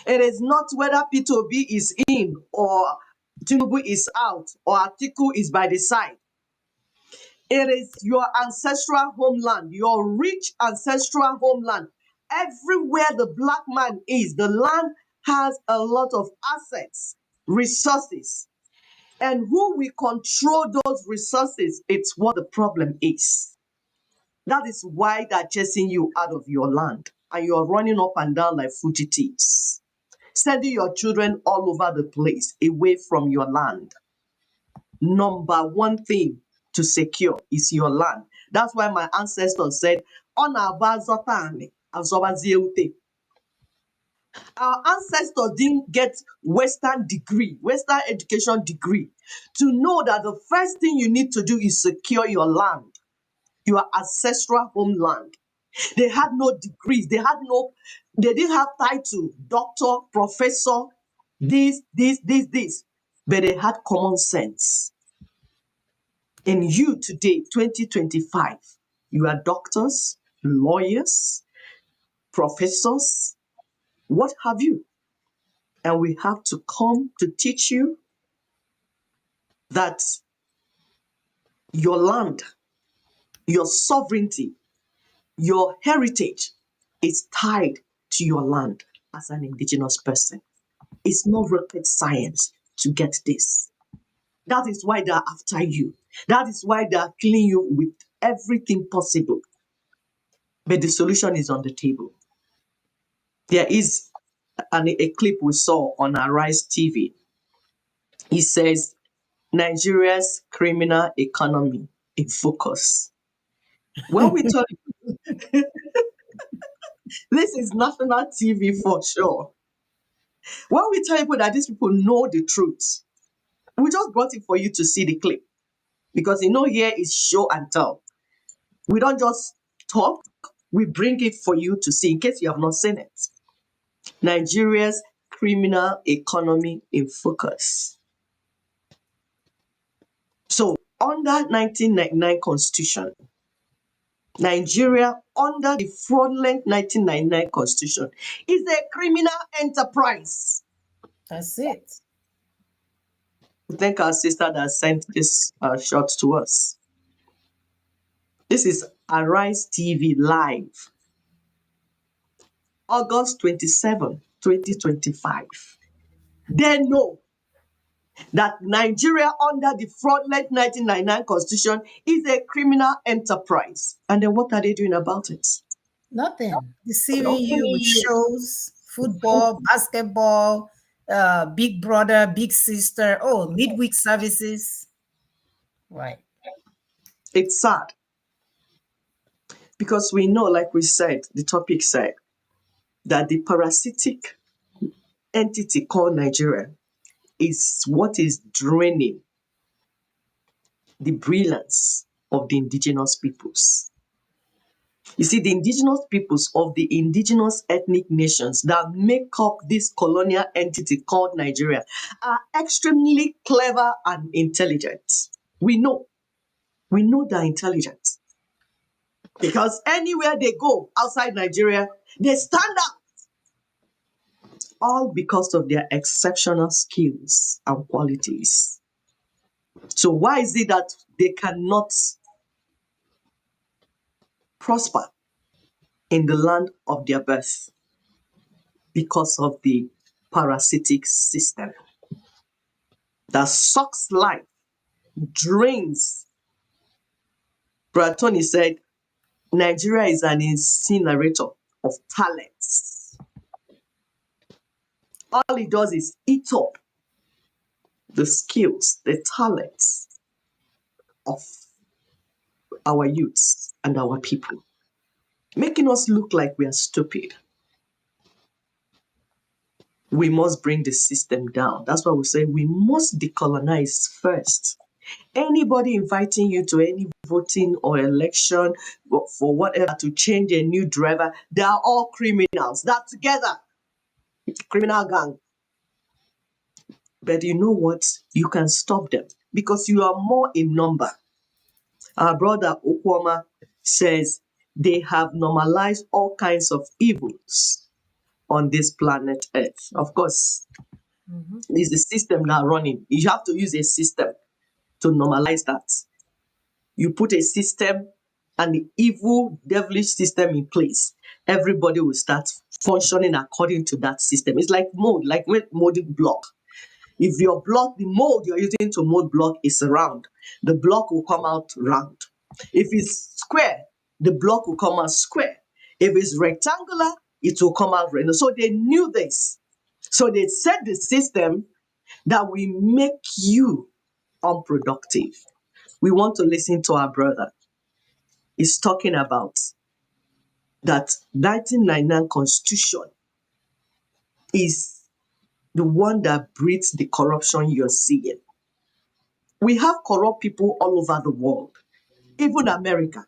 It is not whether P2B is in or Tinubu is out or Atiku is by the side. It is your ancestral homeland, your rich ancestral homeland. Everywhere the black man is, the land has a lot of assets, resources. And who will control those resources, it's what the problem is. That is why they're chasing you out of your land. And you're running up and down like fugitives, sending your children all over the place, away from your land. Number one thing to secure is your land. That's why my ancestors said, our ancestors didn't get Western education degree, to know that the first thing you need to do is secure your land, your ancestral homeland. They had no degrees. They didn't have title, doctor, professor, this. But they had common sense. And you today, 2025, you are doctors, lawyers, professors, what have you? And we have to come to teach you that your land, your sovereignty, your heritage is tied to your land as an indigenous person. It's not rocket science to get this. That is why they're after you. That is why they're killing you with everything possible. But the solution is on the table. There is a clip we saw on Arise TV. It says, Nigeria's criminal economy in focus. When we talk This is national TV for sure. When we tell people that these people know the truth, we just brought it for you to see the clip because here is show and tell. We don't just talk, we bring it for you to see in case you have not seen it. Nigeria's criminal economy in focus. So, under 1999 Constitution, Nigeria, under the fraudulent 1999 Constitution, is a criminal enterprise. That's it. We thank our sister that sent this shot to us. This is Arise TV Live, August 27, 2025. They know that Nigeria, under the fraudulent 1999 Constitution, is a criminal enterprise. And then what are they doing about it? Nothing. Deceiving you with shows, football, basketball, Big Brother, Big Sister, midweek services. Right. It's sad. Because we know, like we said, the topic said, that the parasitic entity called Nigeria is what is draining the brilliance of the indigenous peoples. You see, the indigenous peoples of the indigenous ethnic nations that make up this colonial entity called Nigeria are extremely clever and intelligent. We know they're intelligent. Because anywhere they go outside Nigeria, they stand out. All because of their exceptional skills and qualities. So why is it that they cannot prosper in the land of their birth? Because of the parasitic system that sucks life, drains. Brother Tony said, Nigeria is an incinerator of talents. All it does is eat up the skills, the talents of our youths and our people, making us look like we are stupid. We must bring the system down. That's why we say we must decolonize first. Anybody inviting you to any voting or election for whatever to change a new driver, they are all criminals. They're together. Criminal gang. But you know what? You can stop them because you are more in number. Our brother Okwama says they have normalized all kinds of evils on this planet Earth. Of course, it's the system now running. You have to use a system to normalize that. You put a system, an evil, devilish system in place. Everybody will start functioning according to that system. It's like mold, like when molding block. If your block, the mold you're using to mold block is round, the block will come out round. If it's square, the block will come out square. If it's rectangular, it will come out rectangular. So they knew this. So they set the system that will make you unproductive. We want to listen to our brother. He's talking about that 1999 Constitution is the one that breeds the corruption you're seeing. We have corrupt people all over the world, even America.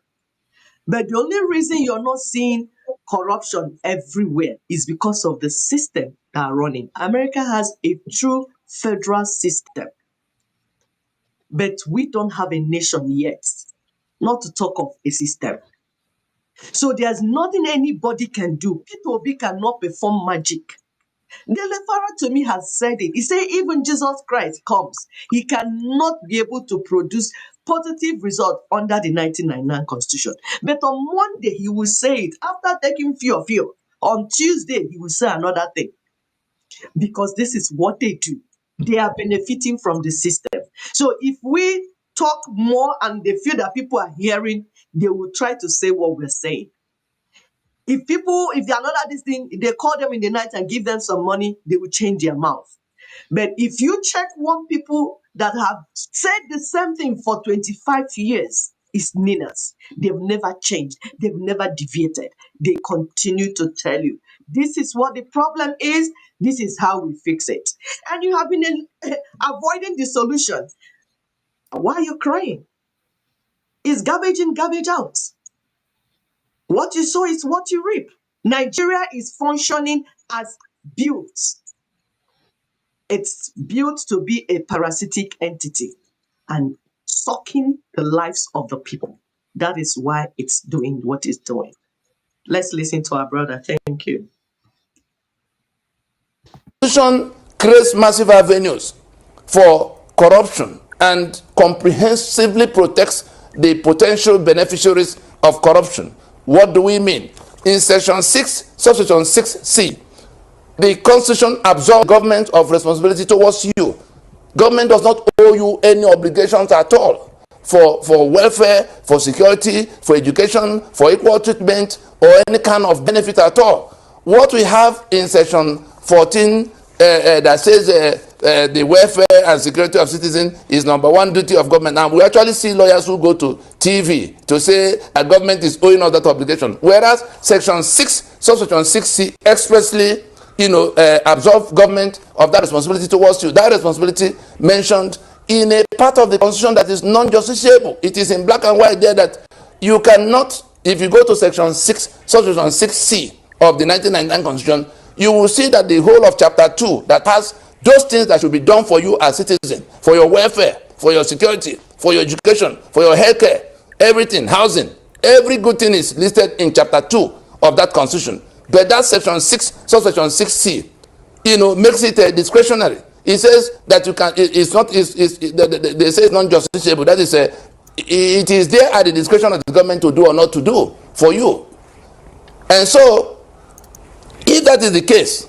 But the only reason you're not seeing corruption everywhere is because of the system that are running. America has a true federal system, but we don't have a nation yet, not to talk of a system. So there's nothing anybody can do. Peter Obi cannot perform magic. Dele Farah to me has said it. He said even Jesus Christ comes, he cannot be able to produce positive result under the 1999 Constitution. But on Monday, he will say it. After taking few of you, on Tuesday, he will say another thing. Because this is what they do. They are benefiting from the system. So if we talk more and they feel that people are hearing, they will try to say what we're saying. If they are not at this thing, if they call them in the night and give them some money, they will change their mouth. But if you check what people that have said the same thing for 25 years, is Ninas. They've never changed. They've never deviated. They continue to tell you, this is what the problem is. This is how we fix it. And you have been avoiding the solution. Why are you crying? It's garbage in, garbage out. What you sow is what you reap. Nigeria is functioning as built. It's built to be a parasitic entity and sucking the lives of the people. That is why it's doing what it's doing. Let's listen to our brother. Thank you. Constitution creates massive avenues for corruption and comprehensively protects the potential beneficiaries of corruption. What do we mean? In section 6, subsection 6c, the Constitution absolves government of responsibility towards you. Government does not owe you any obligations at all for welfare, for security, for education, for equal treatment, or any kind of benefit at all. What we have in section 14 that says the welfare and security of citizens is number one duty of government. Now, we actually see lawyers who go to TV to say a government is owing us that obligation. Whereas section 6, subsection 6c expressly absolve government of that responsibility towards you. That responsibility mentioned in a part of the Constitution that is non-justiciable. It is in black and white there that you cannot, if you go to section 6, subsection 6c of the 1999 Constitution, you will see that the whole of chapter 2 that has those things that should be done for you as citizen, for your welfare, for your security, for your education, for your healthcare, everything, housing, every good thing is listed in chapter 2 of that Constitution. But that section 6, subsection 6c, makes it discretionary. It says that you can, it's not, they say it's non-justiciable. That is, it is there at the discretion of the government to do or not to do for you. And so, if that is the case,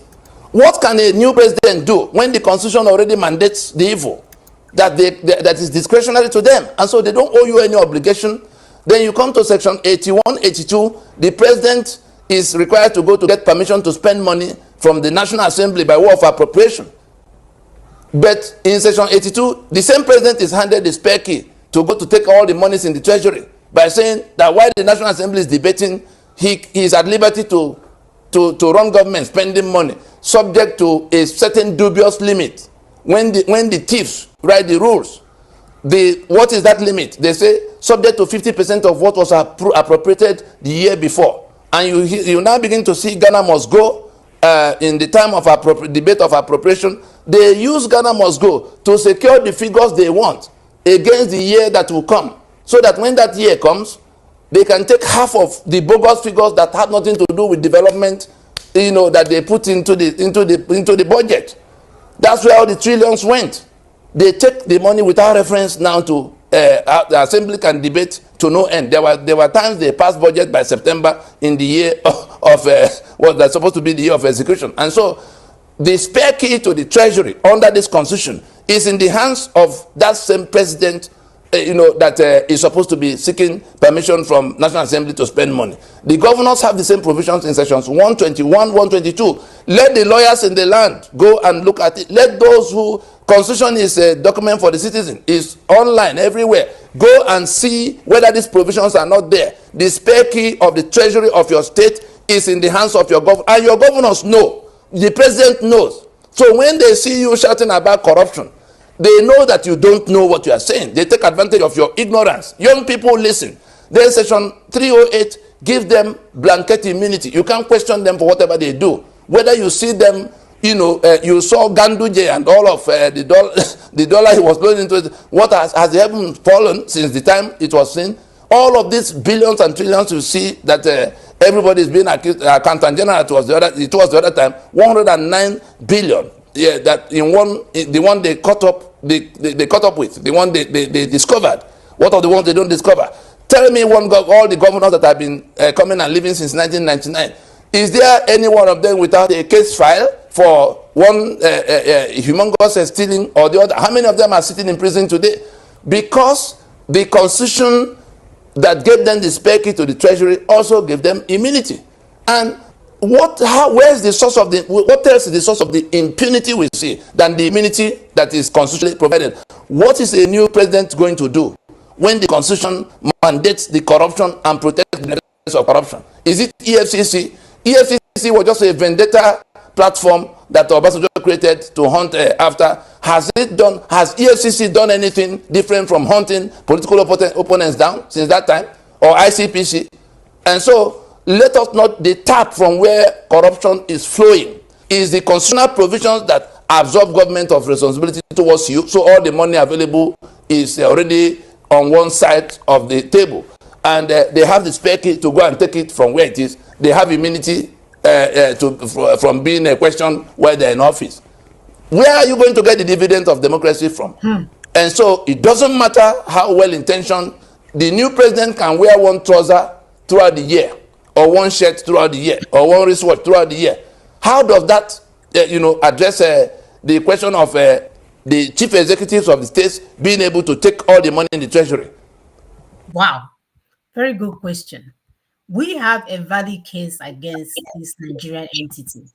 what can a new president do when the Constitution already mandates the evil that is discretionary to them, and so they don't owe you any obligation? Then you come to section 81, 82, the president is required to go to get permission to spend money from the National Assembly by way of appropriation. But in section 82, the same president is handed the spare key to go to take all the monies in the treasury by saying that while the National Assembly is debating, he is at liberty to run government spending money subject to a certain dubious limit. When the thieves write the rules, what is that limit? They say subject to 50% of what was appropriated the year before. And you now begin to see Ghana must go in the time of debate of appropriation. They use Ghana must go to secure the figures they want against the year that will come, so that when that year comes, they can take half of the bogus figures that had nothing to do with development, that they put into the budget. That's where all the trillions went. They take the money without reference now to the assembly can debate to no end. There were times they passed budget by September in the year of what that's supposed to be the year of execution. And so the spare key to the treasury under this constitution is in the hands of that same president that is supposed to be seeking permission from National Assembly to spend money. The governors have the same provisions in sections 121, 122. Let the lawyers in the land go and look at it. Let those who, Constitution is a document for the citizen, is online everywhere. Go and see whether these provisions are not there. The spare key of the treasury of your state is in the hands of your governor, and your governors know. The president knows. So when they see you shouting about corruption, they know that you don't know what you are saying. They take advantage of your ignorance. Young people, listen. Then section 308 gives them blanket immunity. You can't question them for whatever they do. Whether you see them, you saw Ganduje and all of the dollar he was blowing into it. What has the heaven fallen since the time it was seen? All of these billions and trillions you see that everybody is being accused, accountant general it was the other time, 109 billion. Yeah, that the one they caught up, they caught up with, the one they discovered. What are the ones they don't discover? Tell me all the governors that have been coming and living since 1999. Is there any one of them without a case file for one humongous stealing or the other? How many of them are sitting in prison today? Because the constitution that gave them the spare key to the treasury also gave them immunity. And where's the source of what else is the source of the impunity we see than the immunity that is constitutionally provided? What is a new president going to do when the constitution mandates the corruption and protects the benefits of corruption? Is it EFCC? EFCC was just a vendetta platform that Obasanjo created to hunt after. Has EFCC done anything different from hunting political opponents down since that time, or ICPC? And so let us not detach from where corruption is flowing. Is the constitutional provisions that absolve government of responsibility towards you, so all the money available is already on one side of the table, and they have the spare key to go and take it from where it is. They have immunity from being a question while they're in office. Where are you going to get the dividends of democracy from? And so it doesn't matter how well intentioned the new president can wear one trouser throughout the year, or one shirt throughout the year, or one wristwatch throughout the year. How does that address the question of the chief executives of the states being able to take all the money in the treasury? Wow, very good question. We have a valid case against this Nigerian entity.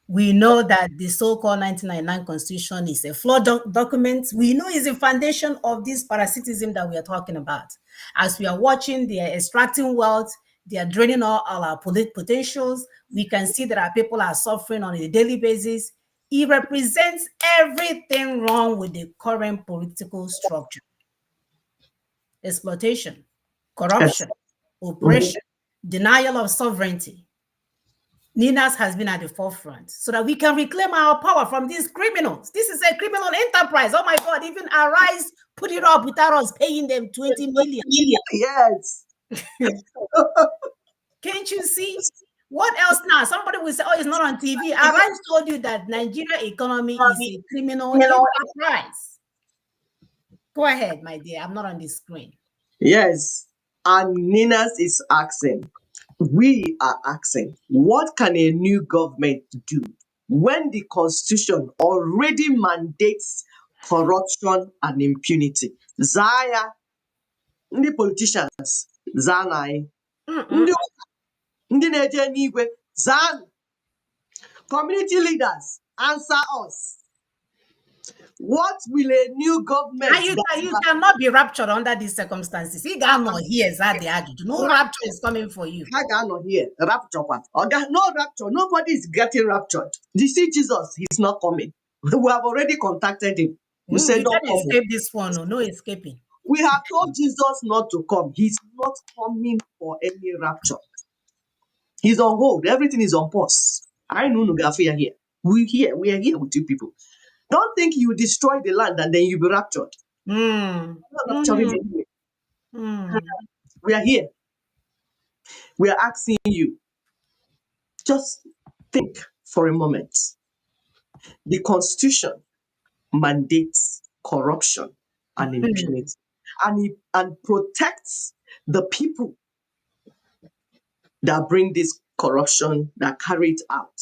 We know that the so-called 1999 constitution is a flawed document. We know it's the foundation of this parasitism that we are talking about. As we are watching, they are extracting wealth, they are draining all our potentials. We can see that our people are suffering on a daily basis. It represents everything wrong with the current political structure: exploitation, corruption, oppression, denial of sovereignty. Ninas has been at the forefront so that we can reclaim our power from these criminals. This is a criminal enterprise. Oh my God, even Arise put it up without us paying them 20 million. Yes. Can't you see? What else now? Somebody will say, oh, it's not on TV. Arise told you that Nigeria economy is a criminal enterprise. Go ahead, my dear. I'm not on the screen. Yes. And Ninas is asking, we are asking, what can a new government do when the constitution already mandates corruption and impunity? Zaya, the politicians, Zanai, ndị na-eje n'igwe, Zan, community leaders, answer us. What will a new government? You cannot be raptured under these circumstances. He got no here, no rapture is coming for you. I got no here. Rapture. No rapture. Nobody is getting raptured. You see, Jesus, he's not coming. We have already contacted him. We said, you can't escape this one. No escaping. We have told Jesus not to come. He's not coming for any rapture. He's on hold. Everything is on pause. I know Nugafia here. We are here with you people. Don't think you destroy the land and then you'll be raptured. We are here. We are asking you. Just think for a moment. The Constitution mandates corruption and impunity, and protects the people that bring this corruption, that carry it out.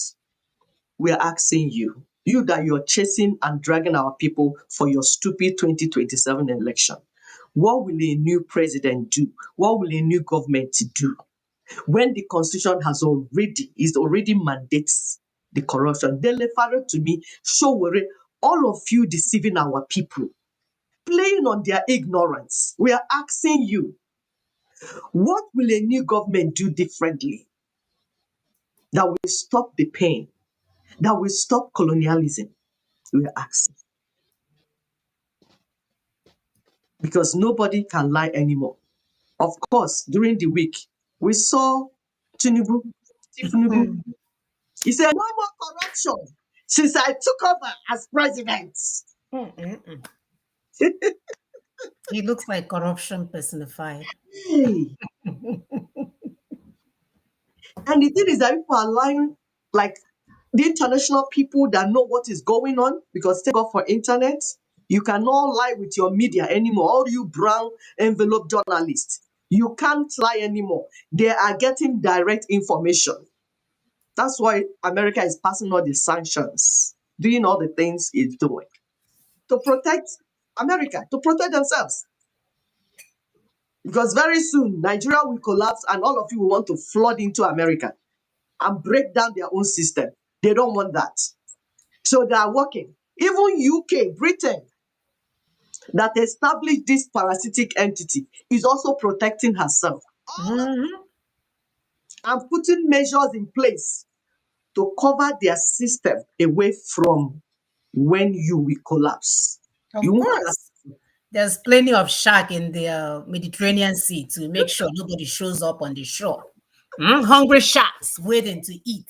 We are asking you, that you're chasing and dragging our people for your stupid 2027 election. What will a new president do? What will a new government do when the constitution already mandates the corruption? They refer to me, show all of you deceiving our people, playing on their ignorance. We are asking you, what will a new government do differently that will stop the pain, that will stop colonialism? We are asking. Because nobody can lie anymore. Of course, during the week, we saw Tinubu. He said, no more corruption since I took over as president. He looks like corruption personified. Hey. And the thing is that people are lying, like the international people that know what is going on, because thank God for internet, you cannot lie with your media anymore. All you brown envelope journalists, you can't lie anymore. They are getting direct information. That's why America is passing all the sanctions, doing all the things it's doing to protect America, to protect themselves. Because very soon, Nigeria will collapse and all of you will want to flood into America and break down their own system. They don't want that. So they are working. Even UK, Britain, that established this parasitic entity is also protecting herself Mm-hmm. and putting measures in place to cover their system away from when you will collapse. You Of won't collapse. course. There's plenty of shark in the Mediterranean Sea to make sure nobody shows up on the shore. Hungry sharks waiting to eat.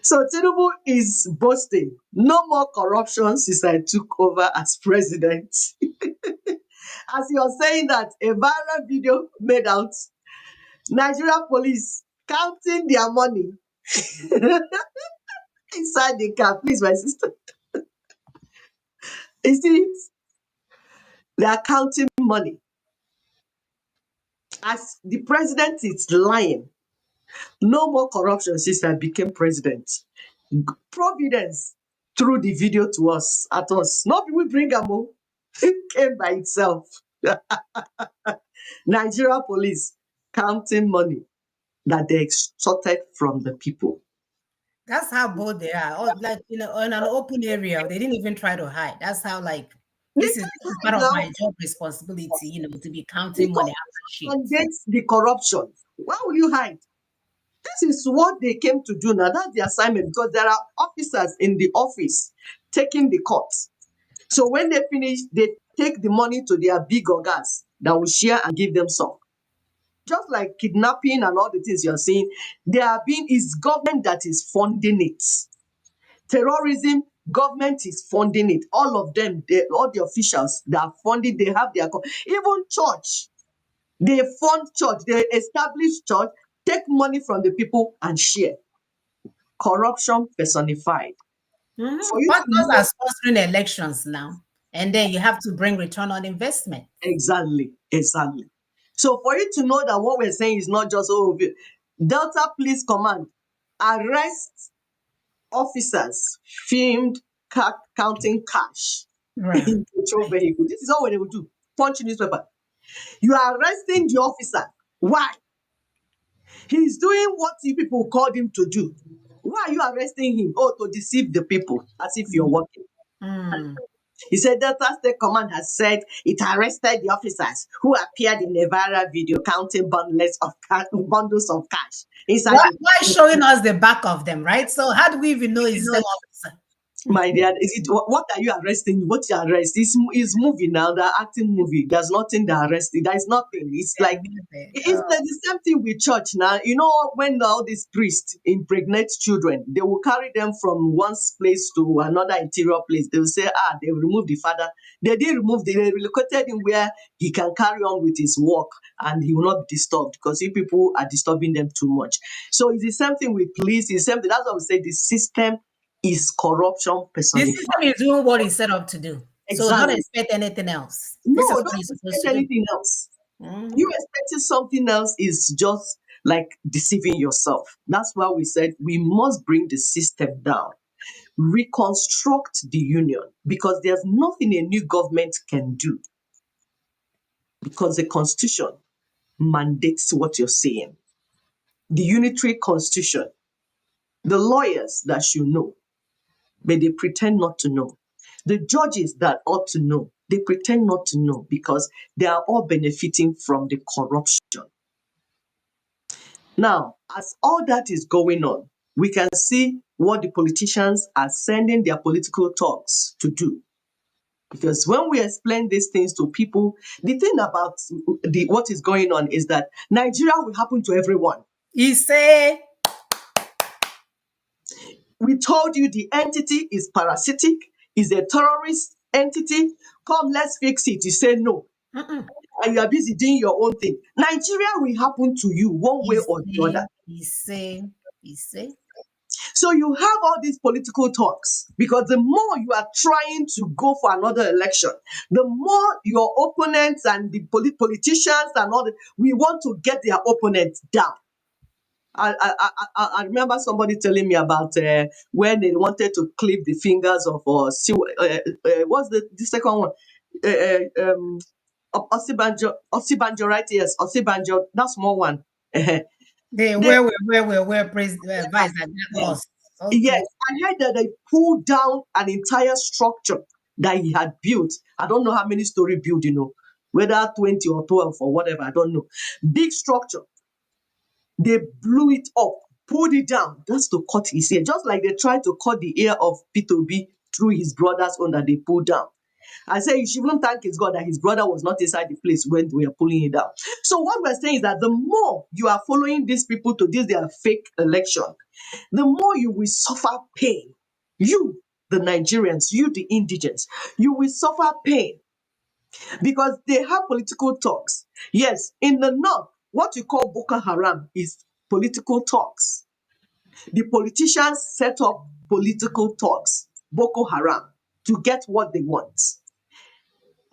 So Tinubu is boasting, no more corruption since I took over as president. As you're saying that, a viral video made out, Nigeria police counting their money inside the car. Please, my sister. You see it? They are counting money. As the president is lying, no more corruption since I became president. Providence through the video to us, at us. Not people bring them home. It came by itself. Nigeria police counting money that they extorted from the people. That's how bold they are. Or like in an open area, they didn't even try to hide. That's how like They this is can't part hide of now my job responsibility, to be counting money because after shit. against the corruption. Why will you hide? This is what they came to do now. That's the assignment because there are officers in the office taking the cut. So when they finish, they take the money to their big organs that will share and give them some. Just like kidnapping and all the things you're seeing, it's government that is funding it. Terrorism, government is funding it. All of them, all the officials that are funding, they have their even church. They fund church, they establish church, take money from the people and share. Corruption personified. For you to Pastors are know sponsoring elections now, and then you have to bring return on investment. exactly. So for you to know that what we're saying is not just Delta Police Command arrest officers filmed counting cash Right. in patrol vehicle. This is all they will do. Punch newspaper. You are arresting the officer. Why? He's doing what you people called him to do. Why are you arresting him? Oh, to deceive the people, as if you're working. Mm. He said Delta State Command has said it arrested the officers who appeared in a viral video counting bundles of cash inside Why the. showing us the back of them, right? So how do we even know it's the same officer? My dear, is it what are you arresting? What you arrest? It's movie now. They're acting movie. There's nothing that arrested. There is nothing. It's like it's the same thing with church now. You know, when all these priests impregnate children, they will carry them from one place to another interior place. They will say, they will remove the father. They didn't remove, they relocated him where he can carry on with his work and he will not be disturbed because you people are disturbing them too much. So it's the same thing with police. It's the same thing. That's what we say the system is corruption The personified. system is doing what it's set up to do. So don't Exactly. expect anything else. This is No, what don't it's supposed expect to do. anything else. Mhm. You expecting something else is just like deceiving yourself. That's why we said we must bring the system down, reconstruct the union, because there's nothing a new government can do because the constitution mandates what you're saying. The unitary constitution, the lawyers that should know, but they pretend not to know. The judges that ought to know, they pretend not to know because they are all benefiting from the corruption. Now, as all that is going on, we can see what the politicians are sending their political talks to do. Because when we explain these things to people, the thing about what is going on is that Nigeria will happen to everyone. He say, We told you the entity is parasitic, is a terrorist entity. Come, let's fix it. You say no. And you are busy doing your own thing. Nigeria will happen to you one way or the other. he say. So you have all these political talks because the more you are trying to go for another election, the more your opponents and the politicians and all we want to get their opponents down. I remember somebody telling me about when they wanted to clip the fingers of what's the second one? Osibanjo, right? Yes, Osibanjo, that small one. They They, where vice that got lost. yes, Okay. I heard that they pulled down an entire structure that he had built. I don't know how many story build, whether 20 or 12 or whatever, I don't know. Big structure. They blew it up, pulled it down. That's to cut his ear. Just like they tried to cut the ear of Peter B through his brother's own that they pulled down. I say you shouldn't thank his God that his brother was not inside the place when we are pulling it down. So what we're saying is that the more you are following these people to this their fake election, the more you will suffer pain. You, the Nigerians, you, the indigents, you will suffer pain because they have political talks. Yes, in the north, what you call Boko Haram is political talks. The politicians set up political talks, Boko Haram, to get what they want.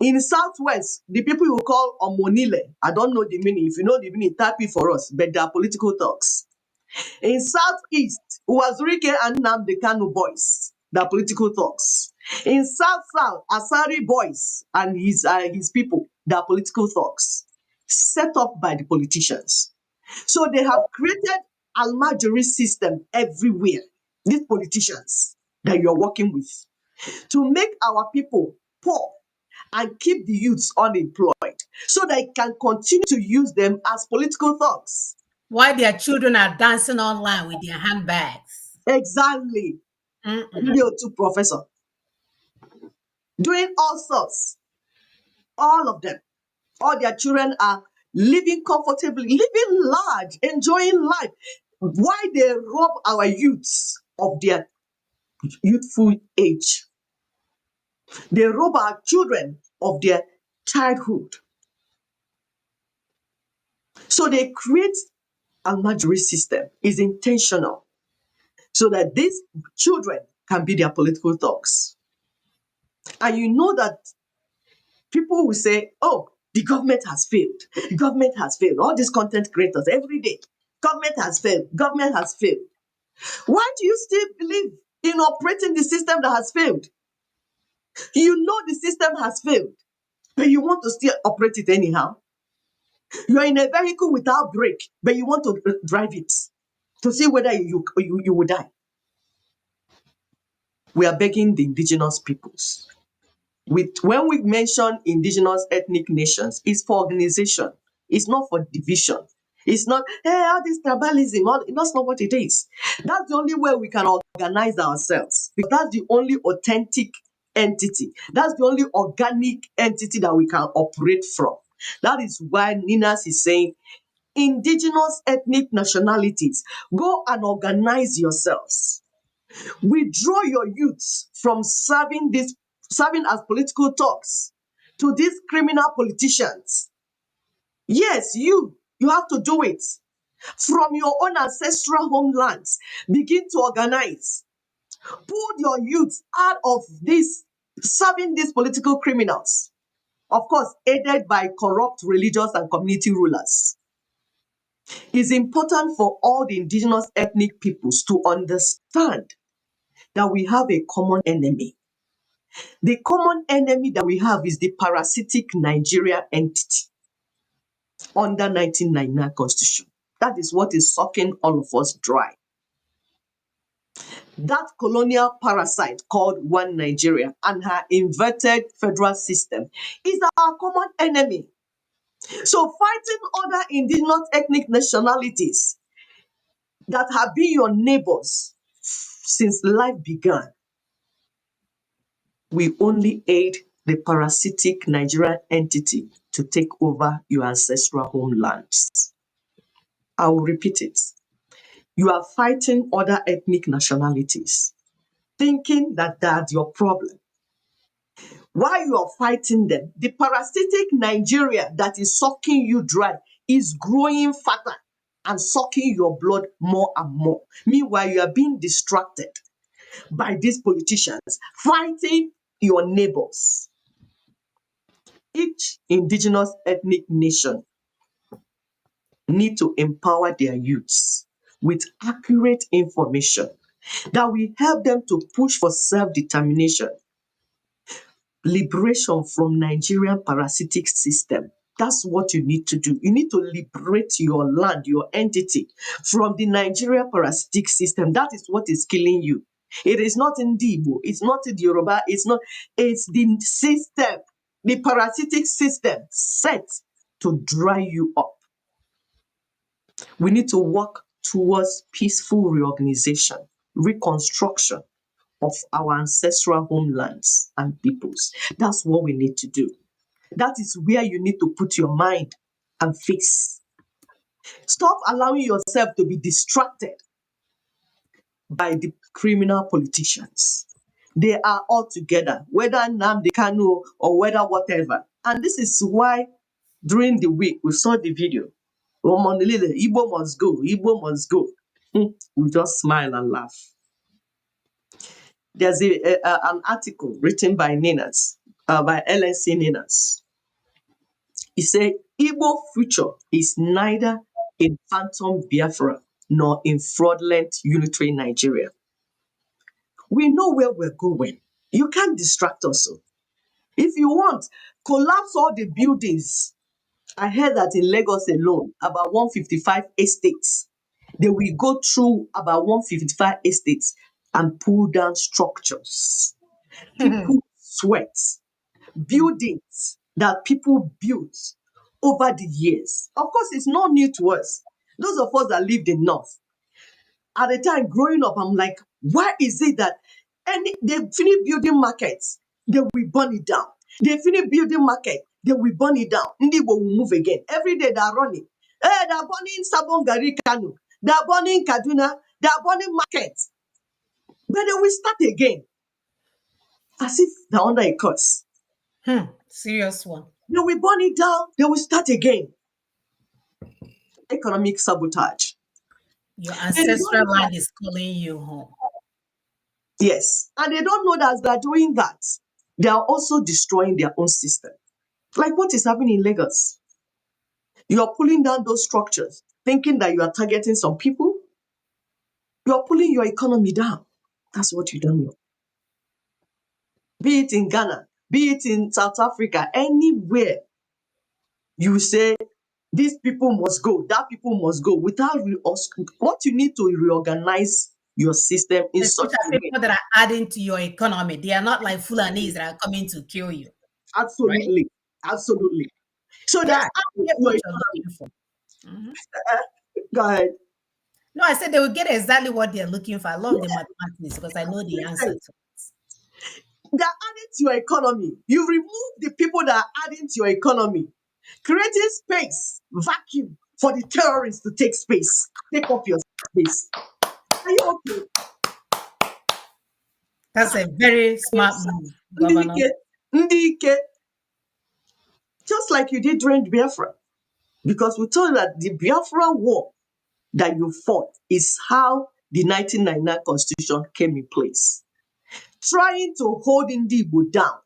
In Southwest, the people you call Omonile, I don't know the meaning. If you know the meaning, type it for us, but they are political talks. In Southeast, Wazirike and Nnamdi Kanu boys, they are political talks. In South, Asari boys and his people, they are political talks set up by the politicians. So they have created Almajiri system everywhere. These politicians that you're working with to make our people poor and keep the youths unemployed so they can continue to use them as political thugs. While their children are dancing online with their handbags. Exactly. Video to professor. Doing all sorts. All of them. All their children are living comfortably, living large, enjoying life. Why they rob our youths of their youthful age? They rob our children of their childhood. So they create a Almajiri system. Is intentional so that these children can be their political thugs. And you know that people will say, oh, the government has failed. The government has failed. All these content creators every day. Government has failed. Government has failed. Why do you still believe in operating the system that has failed? You know the system has failed, but you want to still operate it anyhow. You're in a vehicle without brake, but you want to drive it to see whether you will die. We are begging the indigenous peoples. When we mention indigenous ethnic nations, it's for organization. It's not for division. It's not, hey, all this tribalism. That's not what it is. That's the only way we can organize ourselves. Because that's the only authentic entity. That's the only organic entity that we can operate from. That is why Ninas is saying, indigenous ethnic nationalities, go and organize yourselves. Withdraw your youths from serving as political talks to these criminal politicians. Yes, you have to do it from your own ancestral homelands. Begin to organize. Pull your youth out of this serving these political criminals. Of course, aided by corrupt religious and community rulers. It's important for all the indigenous ethnic peoples to understand that we have a common enemy. The common enemy that we have is the parasitic Nigeria entity under 1999 Constitution. That is what is sucking all of us dry. That colonial parasite called One Nigeria and her inverted federal system is our common enemy. So fighting other indigenous ethnic nationalities that have been your neighbors since life began, we only aid the parasitic Nigerian entity to take over your ancestral homelands. I will repeat it. You are fighting other ethnic nationalities, thinking that that's your problem. While you are fighting them, the parasitic Nigeria that is sucking you dry is growing fatter and sucking your blood more and more. Meanwhile, you are being distracted by these politicians fighting your neighbors. Each indigenous ethnic nation need to empower their youths with accurate information that will help them to push for self-determination, liberation from Nigerian parasitic system. That's what you need to do. You need to liberate your land, your entity from the Nigerian parasitic system. That is what is killing you. It is not in Igbo, it's not in Yoruba, it's the system, the parasitic system set to dry you up. We need to work towards peaceful reorganization, reconstruction of our ancestral homelands and peoples. That's what we need to do. That is where you need to put your mind and face. Stop allowing yourself to be distracted by the criminal politicians. They are all together, whether Nnamdi Kanu or whether whatever. And this is why during the week we saw the video. Omonilile, Igbo must go, Igbo must go. We just smile and laugh. There's an article written by Ninas, by LNC Ninas. He said, Igbo future is neither in phantom Biafra nor in fraudulent unitary Nigeria. We know where we're going. You can't distract us. If you want, collapse all the buildings. I heard that in Lagos alone, about 155 estates, they will go through about 155 estates and pull down structures. People sweat. Buildings that people built over the years. Of course, it's not new to us. Those of us that lived in North, at the time growing up, I'm like, why is it that they finish building markets, they will burn it down. They finish building market, they will burn it down. Ndibo will move again. Every day they are running. They're burning Sabon Gari Kanu. They're burning Kaduna. They're burning markets. But they will start again. As if they're under a curse. Serious one. They will burn it down. They will start again. Economic sabotage. Your ancestral land is calling you home. Yes. And they don't know that as they're doing that, they are also destroying their own system. Like what is happening in Lagos? You are pulling down those structures, thinking that you are targeting some people. You are pulling your economy down. That's what you don't know. Be it in Ghana, be it in South Africa, anywhere you say, these people must go, that people must go, without what you need to reorganize your system in such a way. People that are adding to your economy, they are not like Fulanis that are coming to kill you. Absolutely. Right? Absolutely. So Yeah, that's what you're looking for. Go ahead. No, I said they will get exactly what they're looking for. I love the mathematics because I know the answer to it. They're adding to your economy. You remove the people that are adding to your economy, creating space, vacuum for the terrorists to take space, take up your space. Are you okay? That's a very smart move, Governor. Ndike. Just like you did during Biafra. Because we told you that the Biafra war that you fought is how the 1999 constitution came in place. Trying to hold Ndibo down,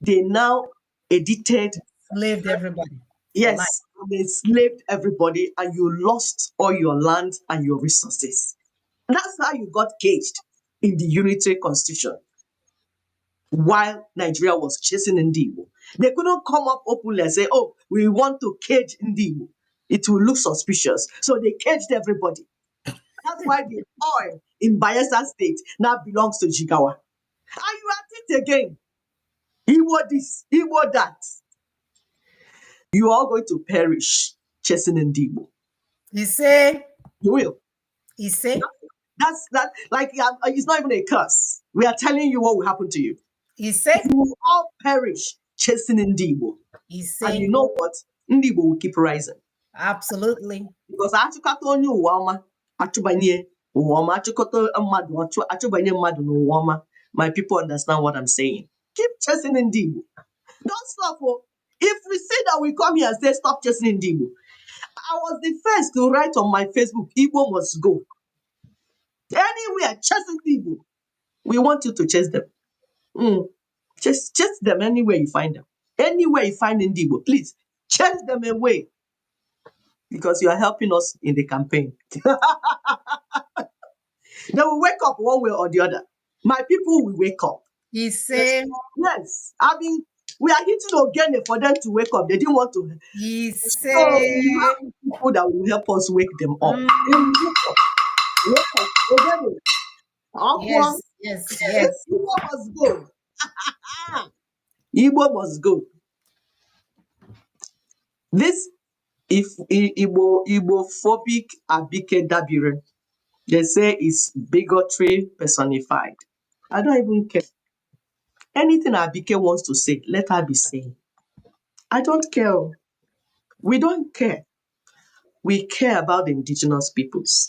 they now edited. Enslaved everybody. Yes, they enslaved everybody and you lost all your land and your resources. That's how you got caged in the unitary constitution while Nigeria was chasing Ndibo. They couldn't come up openly and say, oh, we want to cage Ndibo. It will look suspicious. So they caged everybody. That's why the oil in Bayelsa State now belongs to Jigawa. And you are at it again. Igbo this, Igbo that. You are going to perish chasing Ndibo. He say. You will. He say. That's that. Like it's not even a curse. We are telling you what will happen to you. He said. You will all perish chasing Ndibo. He said. And you know what? Ndibo will keep rising. Absolutely. Because achụkọta onye ụwa ọma achụbanye ụwa ọma achụkọta mmadụ achụbanye mmadụ n'ụwa ọma. My people understand what I'm saying. Keep chasing Ndibo. Don't stop. If we say that we come here and say stop chasing Ndibo, I was the first to write on my Facebook, Igbo must go. Anywhere, chasing Igbo. We want you to chase them. Chase them anywhere you find them. Anywhere you find Ndibo, please chase them away. Because you are helping us in the campaign. They will wake up one way or the other. My people will wake up. He said. Yes. I mean, we are hitting again for them to wake up. They didn't want to. He said. So we have people that will help us wake them up. Wake up. Aqua, Yes, yes, yes. Igbo must go. Igbo must go. This if Igbo-phobic Abike Dabire, they say is bigotry personified. I don't even care. Anything Abike wants to say, let her be saying. I don't care. We don't care. We care about the indigenous peoples.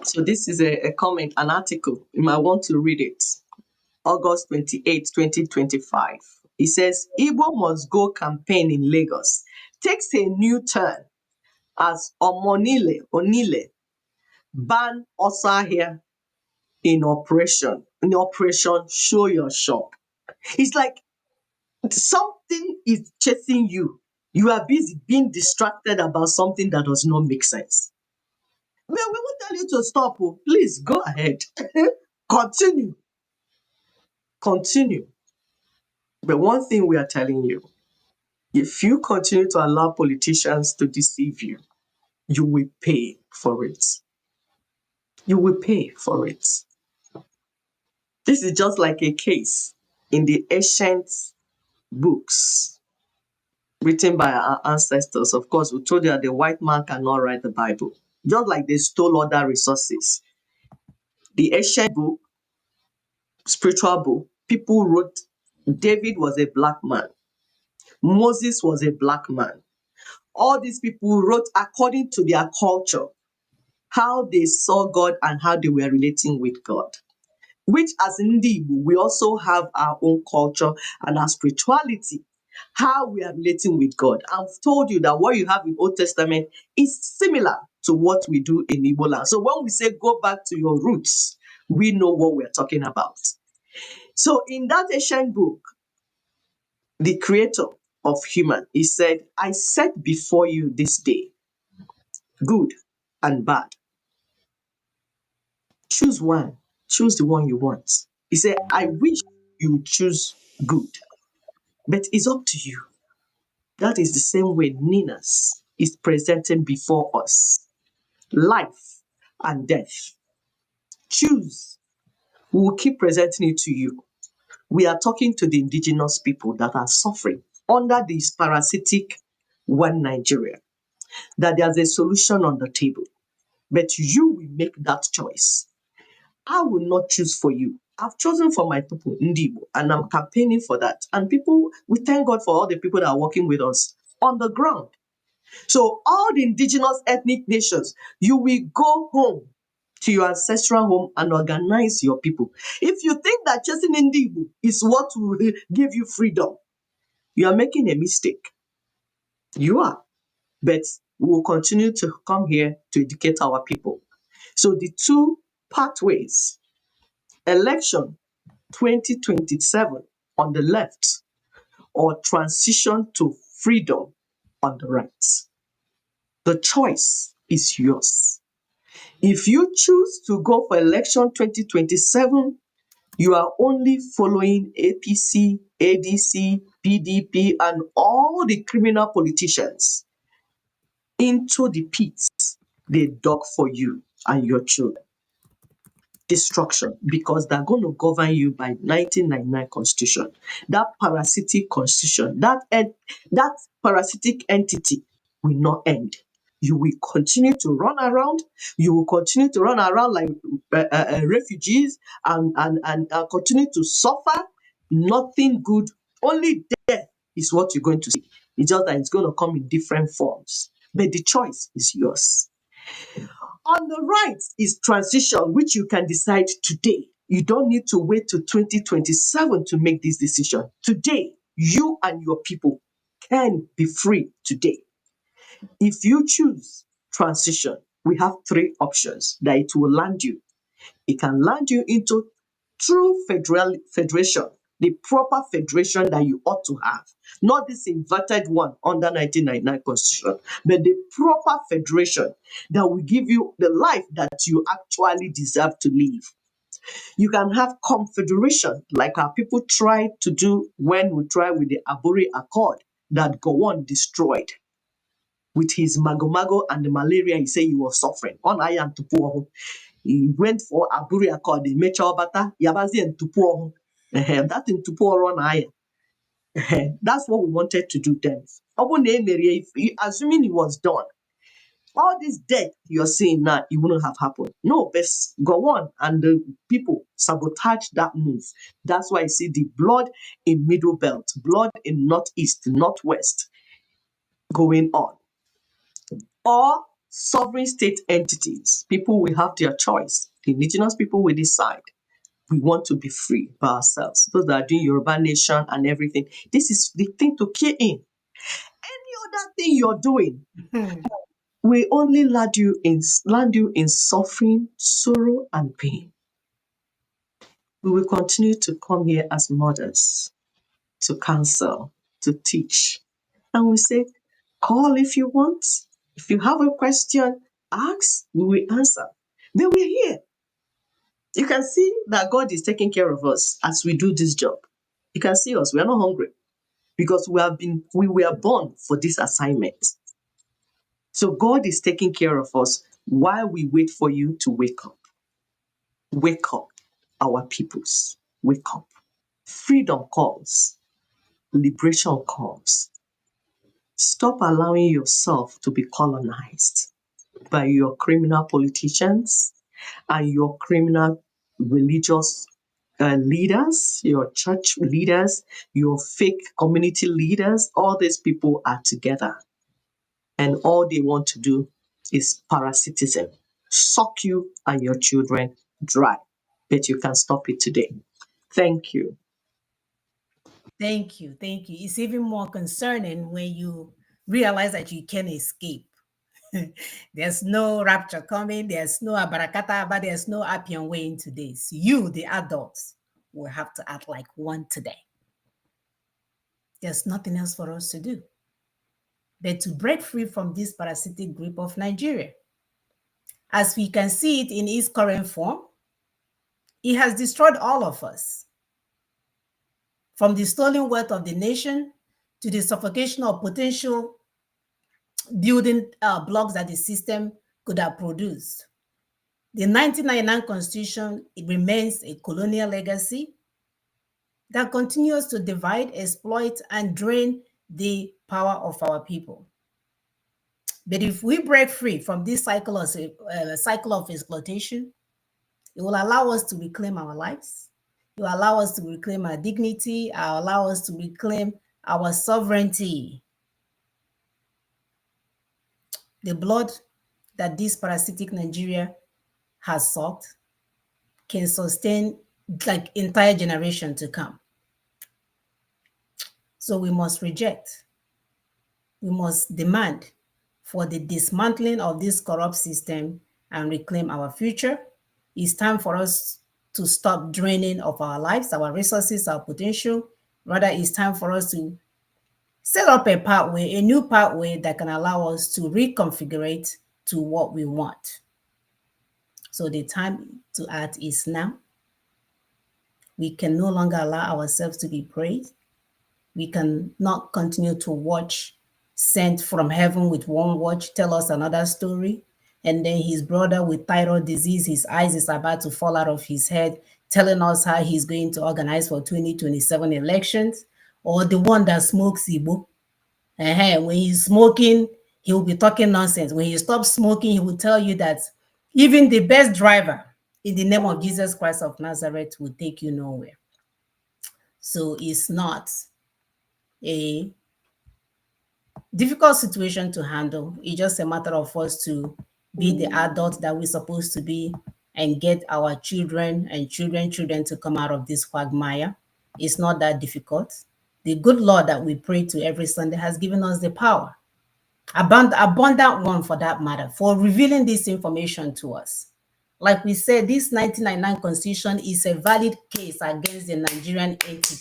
So this is a comment, an article. You might want to read it. August 28, 2025. It says, Igbo must go campaign in Lagos takes a new turn as Onile ban Osahia in Operation Show Your Shop. It's like something is chasing you. You are busy being distracted about something that does not make sense. Well, we won't tell you to stop. Oh. Please go ahead. Continue. Continue. But one thing we are telling you, if you continue to allow politicians to deceive you, you will pay for it. You will pay for it. This is just like a case in the ancient books written by our ancestors. Of course, we told you that the white man cannot write the Bible. Just like they stole other resources. The ancient book, spiritual book, people wrote David was a black man. Moses was a black man. All these people wrote according to their culture, how they saw God and how they were relating with God. Which as Ndi Igbo, we also have our own culture and our spirituality, how we are relating with God. I've told you that what you have in Old Testament is similar to what we do in Igbo land. So when we say go back to your roots, we know what we're talking about. So in that ancient book, the creator of human, he said, I set before you this day, good and bad. Choose one. Choose the one you want. He said, I wish you choose good, but it's up to you. That is the same way Ninas is presenting before us. Life and death. Choose. We will keep presenting it to you. We are talking to the indigenous people that are suffering under this parasitic one Nigeria, that there's a solution on the table, but you will make that choice. I will not choose for you. I've chosen for my people, Ndibo, and I'm campaigning for that. And people, we thank God for all the people that are working with us on the ground. So all the indigenous ethnic nations, you will go home to your ancestral home and organize your people. If you think that chasing Ndibo is what will give you freedom, you are making a mistake. You are. But we will continue to come here to educate our people. So the two pathways, election 2027 on the left or transition to freedom on the right. The choice is yours. If you choose to go for election 2027, you are only following APC, ADC, PDP, and all the criminal politicians into the pits they dug for you and your children. Destruction, because they're going to govern you by 1999 constitution. That parasitic constitution, that parasitic entity will not end. You will continue to run around. You will continue to run around like refugees and continue to suffer. Nothing good. Only death is what you're going to see. It's just that it's going to come in different forms. But the choice is yours. On the right is transition, which you can decide today. You don't need to wait to 2027 to make this decision. Today, you and your people can be free today. If you choose transition, we have three options that it will land you. It can land you into true federation, the proper federation that you ought to have. Not this inverted one under 1999 constitution, but the proper federation that will give you the life that you actually deserve to live. You can have confederation like our people tried to do when we tried with the Aburi Accord that Gowon destroyed. With his mago and the malaria, he said he was suffering. On Ayan Tupuahu. He went for Aburi Accord, the Mecha Obata, Yabazi and Tupo. That in Tupo run higher. That's what we wanted to do then. Assuming it was done, all this death you're seeing now, it wouldn't have happened. No, but go on. And the people sabotage that move. That's why you see the blood in Middle Belt, blood in Northeast, Northwest going on. Or sovereign state entities. People will have their choice. The indigenous people will decide. We want to be free by ourselves. Those that are doing Yoruba Nation and everything. This is the thing to key in. Any other thing you're doing will only land you in suffering, sorrow, and pain. We will continue to come here as mothers to counsel, to teach. And we say, call if you want. If you have a question, ask, we will answer. Then we're here. You can see that God is taking care of us as we do this job. You can see us, we are not hungry because we were born for this assignment. So God is taking care of us while we wait for you to wake up. Wake up, our peoples. Wake up. Freedom calls. Liberation calls. Stop allowing yourself to be colonized by your criminal politicians and your criminal religious leaders, your church leaders, your fake community leaders. All these people are together. And all they want to do is parasitism, suck you and your children dry. But you can stop it today. Thank you. Thank you. Thank you. It's even more concerning when you realize that you can escape. There's no rapture coming. There's no abarakata, but there's no Appian way into this. You, the adults, will have to act like one today. There's nothing else for us to do but to break free from this parasitic grip of Nigeria. As we can see it in its current form, it has destroyed all of us. From the stolen wealth of the nation to the suffocation of potential building blocks that the system could have produced. The 1999 Constitution, it remains a colonial legacy that continues to divide, exploit, and drain the power of our people. But if we break free from this cycle of exploitation, it will allow us to reclaim our lives. It will allow us to reclaim our dignity. It will allow us to reclaim our sovereignty. The blood that this parasitic Nigeria has sucked can sustain like entire generation to come. So we must reject. We must demand for the dismantling of this corrupt system and reclaim our future. It's time for us to stop draining of our lives, our resources, our potential. Rather, it's time for us to set up a pathway, a new pathway that can allow us to reconfigure to what we want. So the time to act is now. We can no longer allow ourselves to be preyed. We can not continue to watch sent from heaven with one watch tell us another story, and then his brother with thyroid disease, his eyes is about to fall out of his head, telling us how he's going to organize for 2027 elections, or the one that smokes Igbo. When he's smoking, he will be talking nonsense. When he stops smoking, he will tell you that even the best driver in the name of Jesus Christ of Nazareth will take you nowhere. So it's not a difficult situation to handle. It's just a matter of us to be the adult that we're supposed to be and get our children and children to come out of this quagmire. It's not that difficult. The good Lord that we pray to every Sunday has given us the power, abundant one for that matter, for revealing this information to us. Like we said, this 1999 Constitution is a valid case against the Nigerian entity,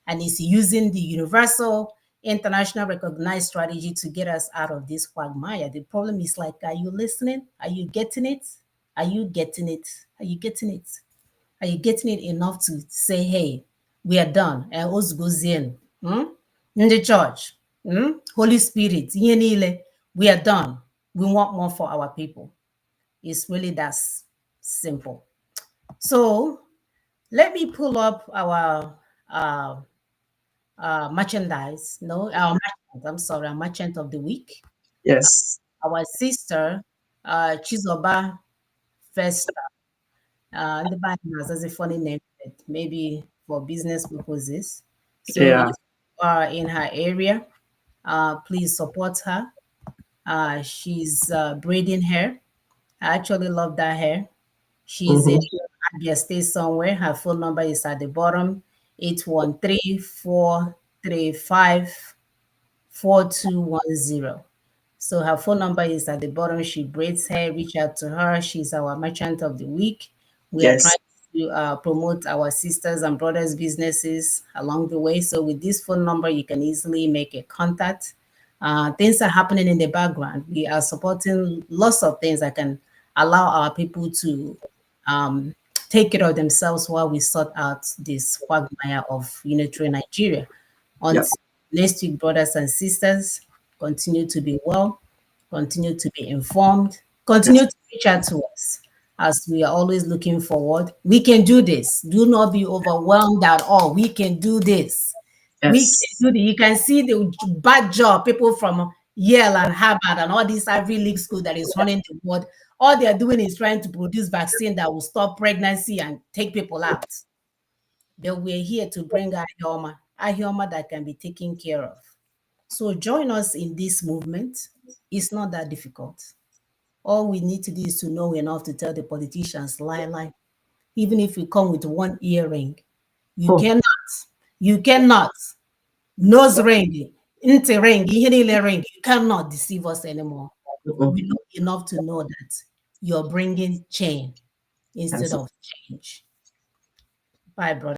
and is using the universal, international recognized strategy to get us out of this quagmire. The problem is like, are you listening? Are you getting it? Are you getting it? Are you getting it? Are you getting it enough to say, hey, we are done? And us goes in the church, Holy Spirit, we are done. We want more for our people. It's really Simple. So let me pull up our uh, merchandise. No, our merchant. I'm sorry, our merchant of the week. Yes. Our sister, Chizoba Festa. The band has a funny name, but maybe for business purposes. So if Yeah. you are in her area, please support her. She's braiding hair. I actually love that hair. She's in Mm-hmm. Abia State somewhere. Her phone number is at the bottom, 813-435-4210. So her phone number is at the bottom. She braids hair. Reach out to her. She's our merchant of the week. We are Yes. trying to promote our sisters and brothers' businesses along the way. So with this phone number, you can easily make a contact. Things are happening in the background. We are supporting lots of things that can allow our people to um, take care of themselves while we sort out this quagmire of unitary Nigeria. Yeah. Until next week, brothers and sisters, continue to be well, continue to be informed, continue Yes. to reach out to us as we are always looking forward. We can do this. Do not be overwhelmed at all. We can do this. We can Yes. do this. You can see the bad job people from Yale and Harvard and all these Ivy League school that is running the world. All they're doing is trying to produce vaccine that will stop pregnancy and take people out. But we're here to bring Ahioma that can be taken care of. So join us in this movement. It's not that difficult. All we need to do is to know enough to tell the politicians, lie. Even if you come with one earring, you Hmm. cannot, nose ring, inte ring, ihe niile ring, you cannot deceive us anymore. Mm-mm. We know enough to know that you're bringing change instead Yes. of change. Bye, brother.